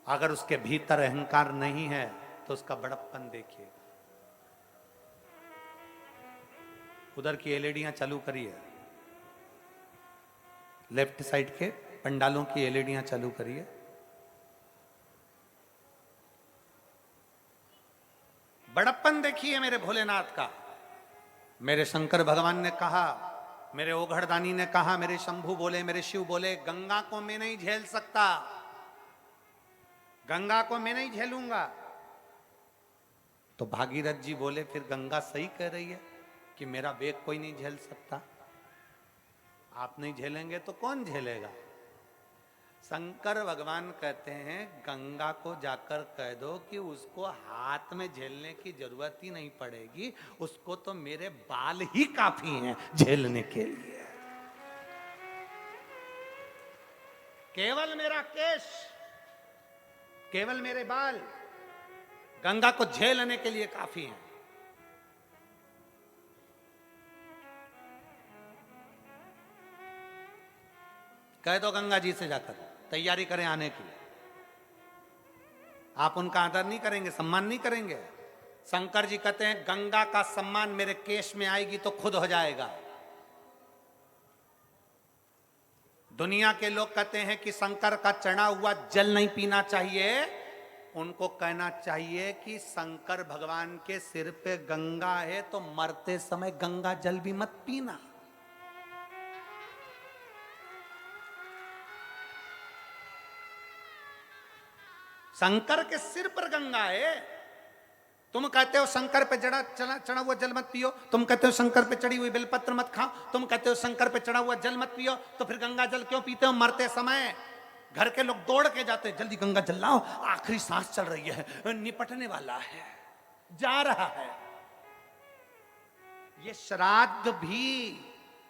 अगर उसके भीतर अहंकार नहीं है तो उसका बड़प्पन देखिएगा। उधर की एलईडियां चालू करिए, लेफ्ट साइड के पंडालों की एलईडियां चालू करिए। बड़प्पन देखिए मेरे भोलेनाथ का। मेरे शंकर भगवान ने कहा, मेरे ओघड़दानी ने कहा, मेरे शंभू बोले, मेरे शिव बोले, गंगा को मैं नहीं झेल सकता, गंगा को मैं नहीं झेलूंगा। तो भागीरथ जी बोले, फिर गंगा सही कह रही है कि मेरा वेग कोई नहीं झेल सकता। आप नहीं झेलेंगे तो कौन झेलेगा? शंकर भगवान कहते हैं, गंगा को जाकर कह दो कि उसको हाथ में झेलने की जरूरत ही नहीं पड़ेगी, उसको तो मेरे बाल ही काफी हैं झेलने के लिए। केवल मेरा केश, केवल मेरे बाल गंगा को झेलने के लिए काफी हैं। कह दो गंगा जी से जाकर तैयारी करें आने की। आप उनका आदर नहीं करेंगे, सम्मान नहीं करेंगे। शंकर जी कहते हैं, गंगा का सम्मान मेरे केश में आएगी तो खुद हो जाएगा। दुनिया के लोग कहते हैं कि शंकर का चढ़ा हुआ जल नहीं पीना चाहिए, उनको कहना चाहिए कि शंकर भगवान के सिर पे गंगा है तो मरते समय गंगा जल भी मत पीना। शंकर के सिर पर गंगा है, तुम कहते हो शंकर पे चढ़ा हुआ जल मत पियो, तुम कहते हो शंकर पे चढ़ी हुई बेलपत्र मत खाओ, तुम कहते हो शंकर पे चढ़ा हुआ जल मत पियो, तो फिर गंगा जल क्यों पीते हो? मरते समय घर के लोग दौड़ के जाते, जल्दी गंगा जल लाओ, आखिरी सांस चल रही है, निपटने वाला है, जा रहा है। ये श्राद्ध भी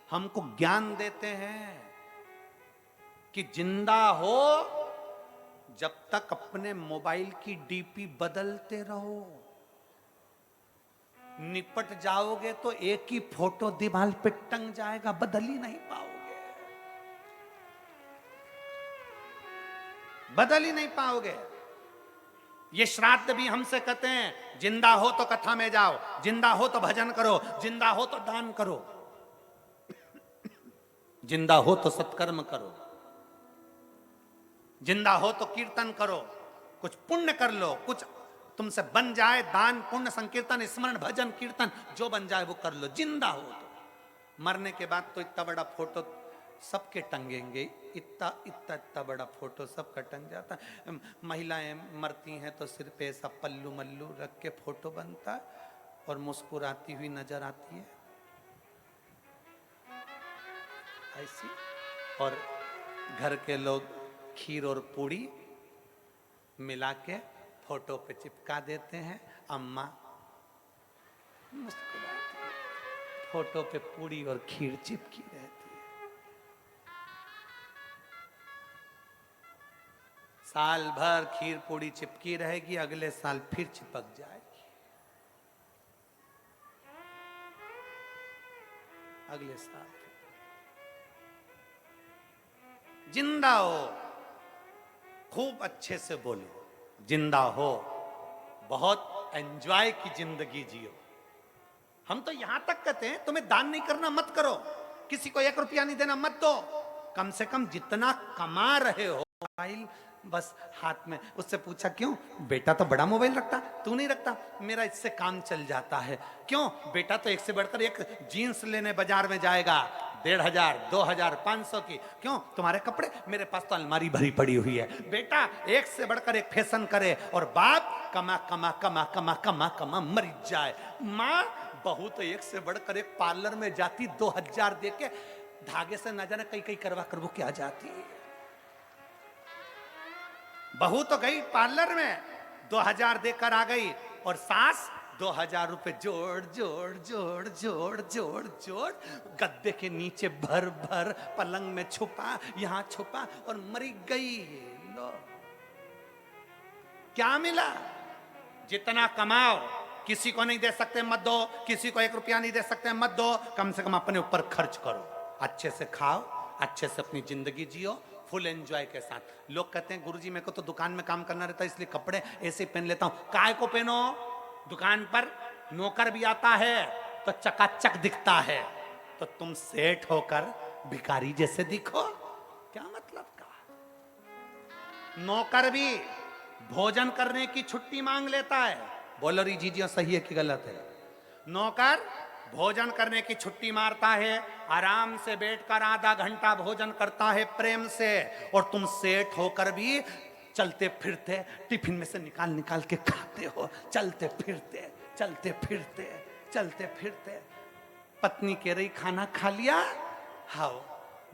हमको ज्ञान देते हैं कि जिंदा हो जब तक अपने मोबाइल की डीपी बदलते रहो, निपट जाओगे तो एक ही फोटो दीवार पे टंग जाएगा, बदल ही नहीं पाओगे, बदल ही नहीं पाओगे। ये श्राद्ध भी हमसे कहते हैं, जिंदा हो तो कथा में जाओ, जिंदा हो तो भजन करो, जिंदा हो तो दान करो, जिंदा हो तो सत्कर्म करो, जिंदा हो तो कीर्तन करो, कुछ पुण्य कर लो, कुछ तुमसे बन जाए, दान पुण्य संकीर्तन स्मरण भजन कीर्तन जो बन जाए वो कर लो, जिंदा हो तो। मरने के बाद तो इतना बड़ा फोटो सबके टंगेंगे, इतना इतना इतना बड़ा फोटो सबका टंग जाता है। महिलाएं मरती हैं तो सिर पे ऐसा पल्लू मल्लू रख के फोटो बनता है और मुस्कुराती हुई नजर आती है ऐसी, और घर के लोग खीर और पूड़ी मिला के फोटो पे चिपका देते हैं। अम्मा मुस्कुराती है, फोटो पे पूड़ी और खीर चिपकी रहती है। साल भर खीर पूड़ी चिपकी रहेगी, अगले साल फिर चिपक जाएगी, अगले साल फिर। जिंदा हो, खूब अच्छे से बोलो, जिंदा हो, बहुत एंजॉय की जिंदगी जियो। हम तो यहां तक कहते हैं, तुम्हें दान नहीं करना मत करो, किसी को 1 रुपया नहीं देना मत दो, कम से कम जितना कमा रहे हो मोबाइल बस हाथ में। उससे पूछा क्यों? बेटा तो बड़ा मोबाइल रखता, तू नहीं रखता। मेरा इससे काम चल जाता है। क्यों? बेटा तो एक से बढ़कर एक जीन्स लेने बाजार में जाएगा 1500, 2000, 500 की। क्यों? तुम्हारे कपड़े, मेरे पास तो अलमारी भरी पड़ी हुई है। बेटा एक से बढ़कर एक फैशन करे और बाप कमा कमा कमा कमा कमा कमा मर जाए। माँ बहू तो एक से बढ़कर एक पार्लर में जाती 2000 दे के धागे से ना जाने कई कई करवा कर वो क्या जाती है। बहू तो गई पार्लर में 2000 देकर आ गई और सास 2000 रुपए जोड़ जोड़ जोड़ जोड़ जोड़ जोड़ गद्दे के नीचे भर भर पलंग में छुपा, यहां छुपा और मरी गई। लो क्या मिला? जितना कमाओ किसी को नहीं दे सकते मत दो, किसी को 1 रुपया नहीं दे सकते मत दो। कम से कम अपने ऊपर खर्च करो, अच्छे से खाओ, अच्छे से अपनी जिंदगी जियो फुल एंजॉय के साथ। लोग कहते हैं गुरुजी मेरे को तो दुकान में काम करना रहता है इसलिए कपड़े ऐसे पहन लेता हूं। काय को पहनो? दुकान पर नौकर भी आता है तो चकाचक दिखता है, तो तुम सेठ होकर भिखारी जैसे दिखो, क्या मतलब का? नौकर भी भोजन करने की छुट्टी मांग लेता है। बोलो री जीजियो सही है कि गलत है? नौकर भोजन करने की छुट्टी मारता है, आराम से बैठकर आधा घंटा भोजन करता है प्रेम से, और तुम सेठ होकर भी चलते फिरते टिफिन में से निकाल निकाल के खाते हो, चलते फिरते चलते फिरते चलते फिरते। पत्नी कह रही खाना खा लिया? हाँ।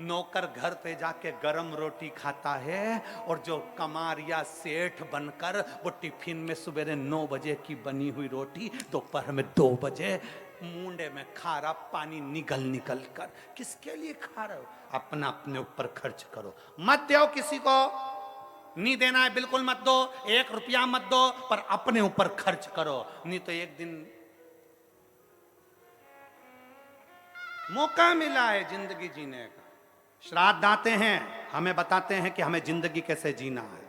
नौकर घर पे जाके गरम रोटी खाता है और जो कमार या सेठ बनकर वो टिफिन में सवेरे 9 बजे की बनी हुई रोटी दोपहर में 2 बजे मुंडे में खारा पानी निगल निकल कर। किसके लिए खा रहे हो? अपना अपने ऊपर खर्च करो, मत दो किसी को। नहीं देना है बिल्कुल मत दो, 1 रुपया मत दो, पर अपने ऊपर खर्च करो। नहीं तो एक दिन मौका मिला है जिंदगी जीने का। श्राद्ध आते हैं, हमें बताते हैं कि हमें जिंदगी कैसे जीना है।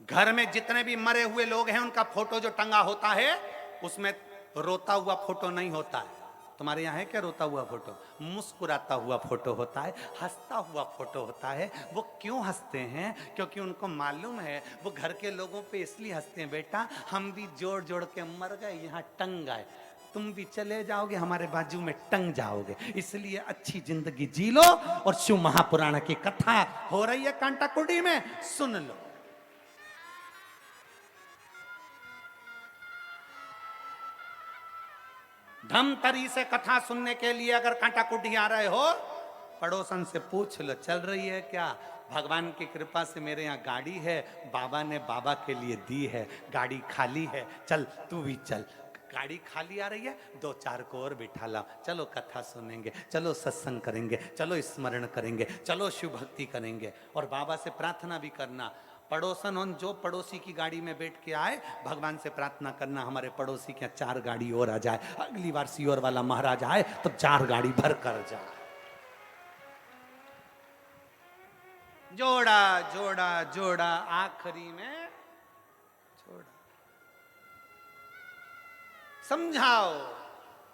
घर में जितने भी मरे हुए लोग हैं उनका फोटो जो टंगा होता है उसमें रोता हुआ फोटो नहीं होता है। तुम्हारे यहाँ है क्या रोता हुआ फोटो? मुस्कुराता हुआ फोटो होता है, हंसता हुआ फोटो होता है। वो क्यों हंसते हैं? क्योंकि उनको मालूम है वो घर के लोगों पे इसलिए हंसते हैं, बेटा हम भी जोड़ जोड़ के मर गए, यहाँ टंग गए, तुम भी चले जाओगे हमारे बाजू में टंग जाओगे, इसलिए अच्छी जिंदगी जी लो। और शिव महापुराण की कथा हो रही है कांटाकुंडी में, सुन लो। धमतरी से कथा सुनने के लिए अगर कांटाकुंडी आ रहे हो, पड़ोसन से पूछ लो चल रही है क्या? भगवान की कृपा से मेरे यहाँ गाड़ी है, बाबा ने बाबा के लिए दी है, गाड़ी खाली है, चल तू भी चल। गाड़ी खाली आ रही है, 2-4 को और बिठा ला, चलो कथा सुनेंगे, चलो सत्संग करेंगे, चलो स्मरण करेंगे, चलो शिव भक्ति करेंगे। और बाबा से प्रार्थना भी करना। पड़ोसन उन जो पड़ोसी की गाड़ी में बैठ के आए, भगवान से प्रार्थना करना हमारे पड़ोसी के 4 गाड़ी और आ जाए, अगली बार सीओर वाला महाराज आए तो 4 गाड़ी भर कर जाए। जोड़ा जोड़ा जोड़ा आखिरी में जोड़ा। समझाओ,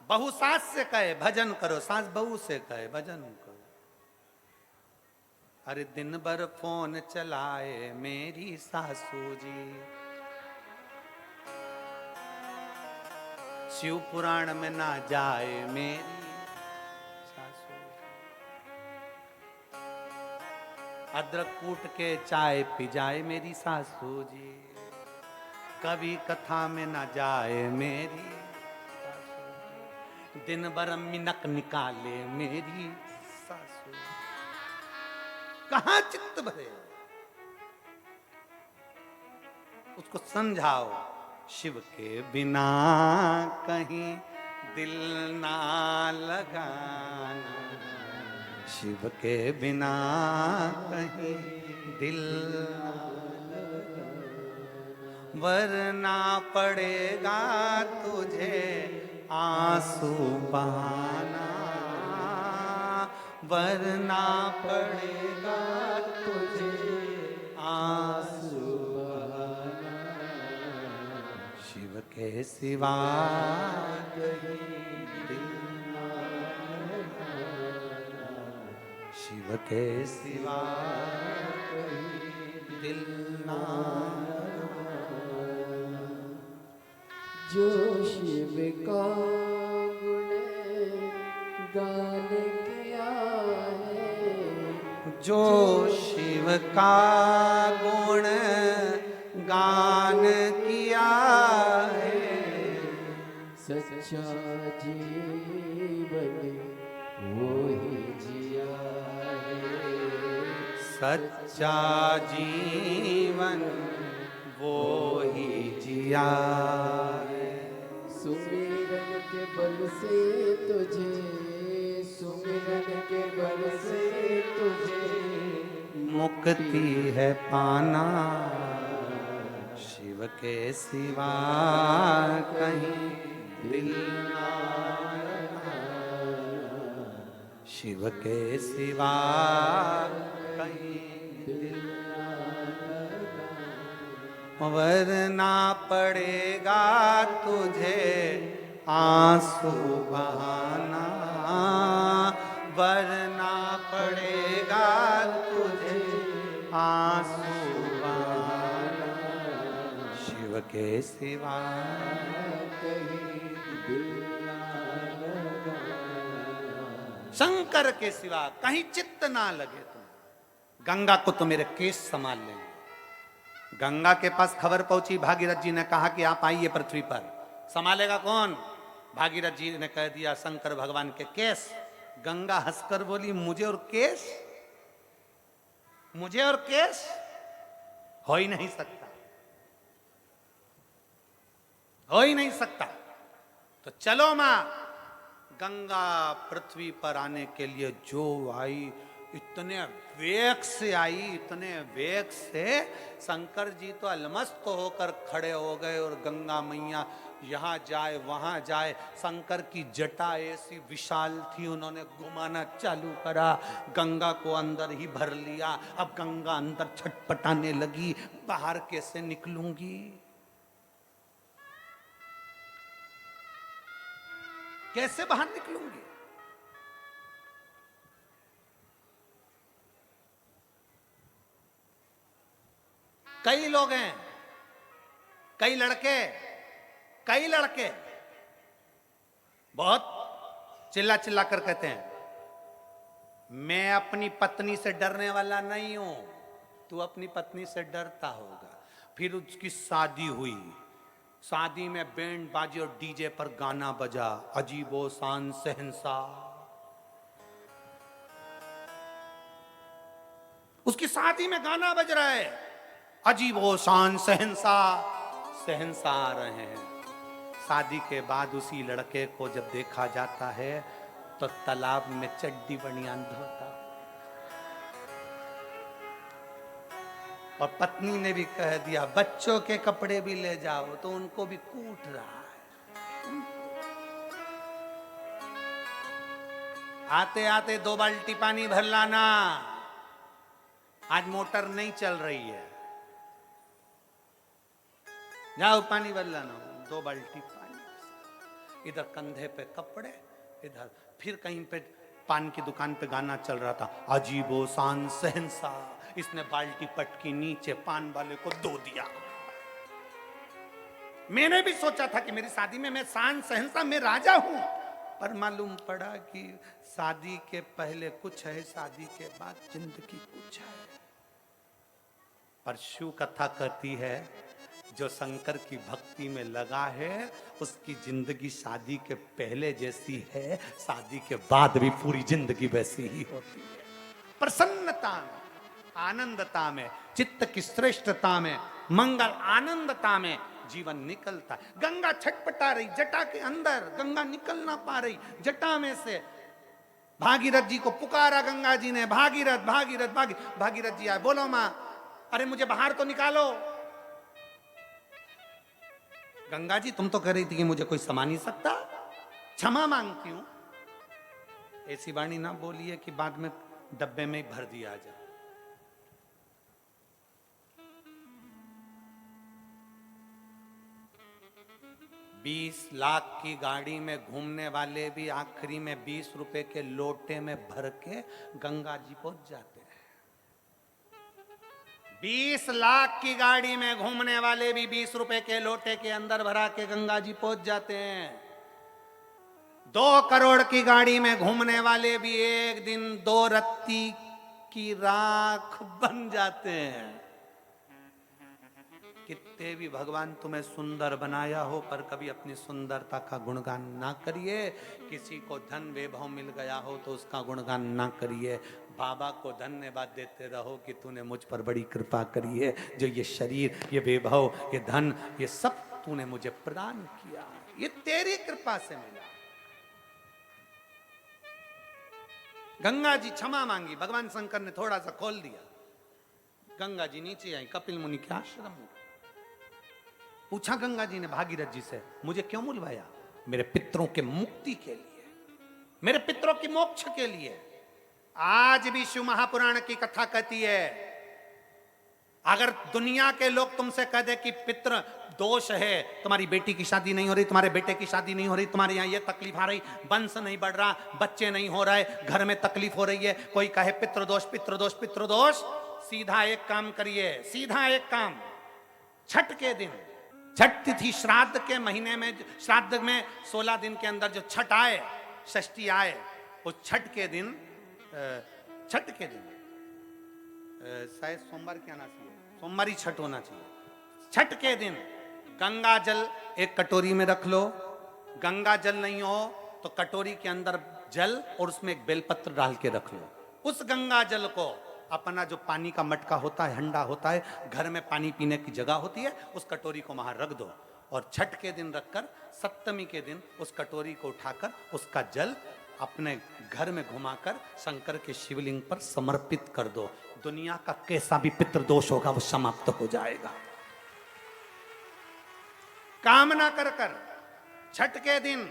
बहू सास से कहे भजन करो, सास बहू से कहे भजन करो। अरे दिन भर फोन चलाए मेरी सासू जी, शिव पुराण में ना जाए मेरी सासू, अदरक कूट के चाय पी जाए मेरी सासू जी, कभी कथा में ना जाए मेरी सासू, दिन भर मिनक निकाले मेरी सासू। कहां चित्त भरे? उसको समझाओ, शिव के बिना कहीं दिल ना लगाना, शिव के बिना कहीं दिल ना लगाना, वरना पड़ेगा तुझे आंसू बहाना, वरना पड़ेगा तुझे आंसू बहाना, शिव के सिवा कहीं दिल ना लगाना, शिव के सिवा कहीं दिल ना जो शिव का गुण गान किया है, जो शिव का गुण गान किया है, सच्चा जीवन वो ही जिया है। सच्चा जीवन वो ही जिया है। सुमिरन के बल से तुझे, सुमिरन के बल से तुझे मुक्ति है पाना, शिव के सिवा कहीं दिल ना लगाना, शिव के सिवा कहीं दिल वरना पड़ेगा तुझे आंसू बहाना, वरना पड़ेगा तुझे आंसू बहाना, शिव के सिवा शंकर के सिवा कहीं चित्त ना लगे तुम। गंगा को तो मेरे केस संभाल लेंगे। गंगा के पास खबर पहुंची, भागीरथ जी ने कहा कि आप आइए पृथ्वी पर। संभालेगा कौन? भागीरथ जी ने कह दिया शंकर भगवान के केस। गंगा हंसकर बोली मुझे और केस, मुझे और केस हो ही नहीं सकता, हो ही नहीं सकता। तो चलो मां। गंगा पृथ्वी पर आने के लिए जो आई, इतने वेग से आई, इतने वेग से शंकर जी तो अलमस्त होकर खड़े हो गए। और गंगा मैया यहाँ जाए वहां जाए, शंकर की जटा ऐसी विशाल थी, उन्होंने घुमाना चालू करा, गंगा को अंदर ही भर लिया। अब गंगा अंदर छटपटाने लगी, बाहर कैसे निकलूंगी, कैसे बाहर निकलूंगी। कई लोग हैं, कई लड़के बहुत चिल्ला चिल्ला कर कहते हैं मैं अपनी पत्नी से डरने वाला नहीं हूं, तू अपनी पत्नी से डरता होगा। फिर उसकी शादी हुई, शादी में बैंड बाजी और डीजे पर गाना बजा, अजीबो शान शहंशाह। उसकी शादी में गाना बज रहा है, अजीबो शान शहंशाह, शहंशाह आ रहे हैं। शादी के बाद उसी लड़के को जब देखा जाता है तो तालाब में चड्डी बनियान धोता, और पत्नी ने भी कह दिया बच्चों के कपड़े भी ले जाओ, तो उनको भी कूट रहा है। आते आते 2 बाल्टी पानी भर लाना, आज मोटर नहीं चल रही है, जाओ पानी भर लाना, 2 बाल्टी पानी। इधर कंधे पे कपड़े, इधर फिर कहीं पे पान की दुकान पे गाना चल रहा था, अजीबो शान शहंशाह। इसने बाल्टी पटकी नीचे पान वाले को दो दिया। मैंने भी सोचा था कि मेरी शादी में मैं शान शहंशाह, मैं राजा हूं, पर मालूम पड़ा कि शादी के पहले कुछ है, शादी के बाद जिंदगी कुछ है। पर शिव कथा कहती है जो शंकर की भक्ति में लगा है उसकी जिंदगी शादी के पहले जैसी है, शादी के बाद भी पूरी जिंदगी वैसी ही होती है। प्रसन्नता में, आनंदता में, चित्त की श्रेष्ठता में, मंगल आनंदता में जीवन निकलता है। गंगा छटपटा रही जटा के अंदर, गंगा निकल ना पा रही जटा में से। भागीरथ जी को पुकारा गंगा जी ने, भागीरथ भागीरथ भागीरथ जी आए, बोलो मां, अरे मुझे बाहर तो निकालो। गंगा जी तुम तो कह रही थी कि मुझे कोई समा नहीं सकता, क्षमा मांगती हूं। ऐसी वाणी ना बोलिए कि बाद में डब्बे में ही भर दिया जाए। 20 लाख की गाड़ी में घूमने वाले भी आखिरी में 20 रुपए के लोटे में भर के गंगा जी पहुंच जाते हैं। 20 लाख की गाड़ी में घूमने वाले भी 20 रुपए के लोटे के अंदर भरा के गंगा जी पहुंच जाते हैं। 2 करोड़ की गाड़ी में घूमने वाले भी एक दिन 2 रत्ती की राख बन जाते हैं। कितने भी भगवान तुम्हें सुंदर बनाया हो, पर कभी अपनी सुंदरता का गुणगान ना करिए। किसी को धन वैभव मिल गया हो तो उसका गुणगान ना करिए। बाबा को धन्यवाद देते रहो कि तूने मुझ पर बड़ी कृपा करी है, जो ये शरीर, ये वैभव, ये धन, ये सब तूने मुझे प्रदान किया, ये तेरी कृपा से मिला। गंगा जी क्षमा मांगी, भगवान शंकर ने थोड़ा सा खोल दिया। गंगा जी नीचे आई कपिल मुनि के आश्रम में। पूछा गंगा जी ने भागीरथ जी से, मुझे क्यों बुलवाया? मेरे पितरों के मुक्ति के लिए, मेरे पितरों की मोक्ष के लिए। आज भी शिव महापुराण की कथा कहती है, अगर दुनिया के लोग तुमसे कह दे कि पितृ दोष है, तुम्हारी बेटी की शादी नहीं हो रही, तुम्हारे बेटे की शादी नहीं हो रही, तुम्हारे यहाँ ये तकलीफ आ रही, वंश नहीं बढ़ रहा, बच्चे नहीं हो रहे, घर में तकलीफ हो रही है, कोई कहे पितृदोष पितृदोष पितृदोष, सीधा एक काम करिए, सीधा एक काम, छठ के दिन, छठ तिथि श्राद्ध के महीने में, श्राद्ध में 16 दिन के अंदर जो छठ आए, षष्ठी आए, उस छठ के दिन, छठ के दिन शायद सोमवार क्या आना चाहिए, सोमवार ही छठ होना चाहिए। छठ के दिन गंगा जल एक कटोरी में रख लो। गंगा जल नहीं हो तो कटोरी के अंदर जल और उसमें एक बेलपत्र डाल के रख लो। उस गंगा जल को अपना जो पानी का मटका होता है, हंडा होता है, घर में पानी पीने की जगह होती है, उस कटोरी को वहां रख दो और छठ के दिन रखकर सप्तमी के दिन उस कटोरी को उठाकर उसका जल अपने घर में घुमाकर शंकर के शिवलिंग पर समर्पित कर दो। दुनिया का कैसा भी पितृदोष होगा वो समाप्त हो जाएगा। कामना कर कर छठ के दिन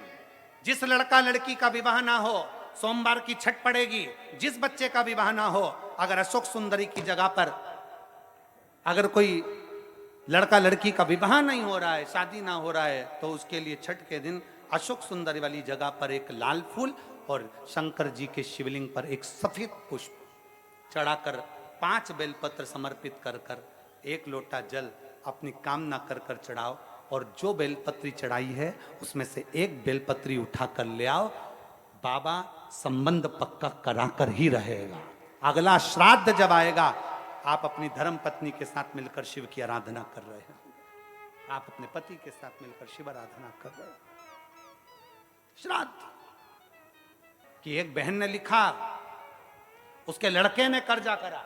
जिस लड़का लड़की का विवाह ना हो, सोमवार की छठ पड़ेगी, जिस बच्चे का विवाह ना हो, अगर अशोक सुंदरी की जगह पर अगर कोई लड़का लड़की का विवाह नहीं हो रहा है, शादी ना हो रहा है, तो उसके लिए छठ के दिन अशोक सुंदरी वाली जगह पर एक लाल फूल और शंकर जी के शिवलिंग पर एक सफेद पुष्प चढ़ाकर 5 बेलपत्र समर्पित कर कर 1 लोटा जल अपनी कामना कर कर चढ़ाओ और जो बेलपत्री चढ़ाई है उसमें से 1 बेलपत्री उठा कर ले आओ। बाबा संबंध पक्का कराकर ही रहेगा। अगला श्राद्ध जब आएगा, आप अपनी धर्म पत्नी के साथ मिलकर शिव की आराधना कर रहे हैं, आप अपने पति के साथ मिलकर शिव आराधना कर रहे हैं। श्राद्ध कि एक बहन ने लिखा, उसके लड़के ने कर्जा करा,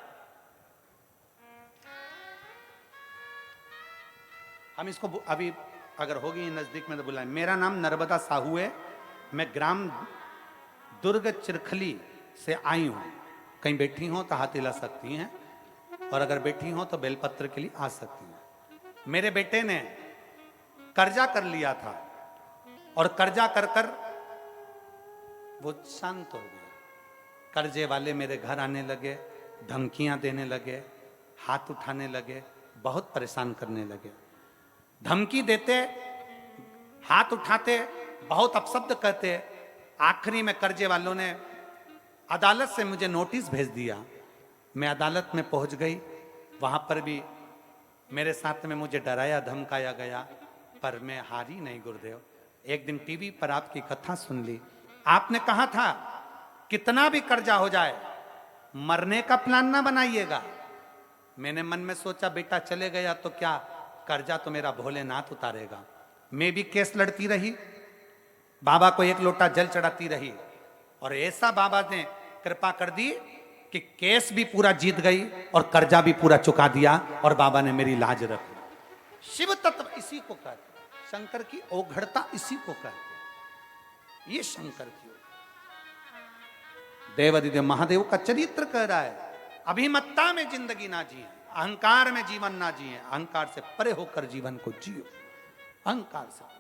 हम इसको अभी अगर होगी नजदीक में तो बुलाएं। मेरा नाम नर्मदा साहू है, मैं ग्राम दुर्ग चिरखली से आई हूं। कहीं बैठी हो तो हाथ हिला सकती हैं, और अगर बैठी हो तो बेलपत्र के लिए आ सकती हैं। मेरे बेटे ने कर्जा कर लिया था और कर्जा कर कर वो शांत हो गया। कर्जे वाले मेरे घर आने लगे, धमकियां देने लगे, हाथ उठाने लगे, बहुत परेशान करने लगे। धमकी देते, हाथ उठाते, बहुत अपशब्द कहते। आखिरी में कर्जे वालों ने अदालत से मुझे नोटिस भेज दिया। मैं अदालत में पहुंच गई, वहां पर भी मेरे साथ में मुझे डराया धमकाया गया, पर मैं हारी नहीं गुरुदेव। एक दिन टीवी पर आपकी कथा सुन ली, आपने कहा था कितना भी कर्जा हो जाए मरने का प्लान ना बनाइएगा। मैंने मन में सोचा बेटा चले गया तो क्या, कर्जा तो मेरा भोलेनाथ उतारेगा। मैं भी केस लड़ती रही, बाबा को 1 लोटा जल चढ़ाती रही, और ऐसा बाबा ने कृपा कर दी कि केस भी पूरा जीत गई और कर्जा भी पूरा चुका दिया, और बाबा ने मेरी लाज रखी। शिव तत्व इसी को कहते, शंकर की औघड़ता इसी को कहते। ये शंकर की देवादिदेव महादेव का चरित्र कह रहा है। अभिमत्ता में जिंदगी ना जिए, अहंकार में जीवन ना जिए, अहंकार से परे होकर जीवन को जियो, अहंकार से।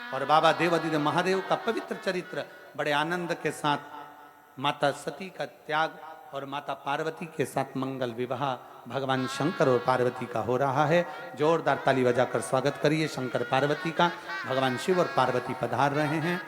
और बाबा देवादिदेव महादेव का पवित्र चरित्र बड़े आनंद के साथ माता सती का त्याग और माता पार्वती के साथ मंगल विवाह भगवान शंकर और पार्वती का हो रहा है। जोरदार ताली बजाकर स्वागत करिए शंकर पार्वती का। भगवान शिव और पार्वती पधार रहे हैं।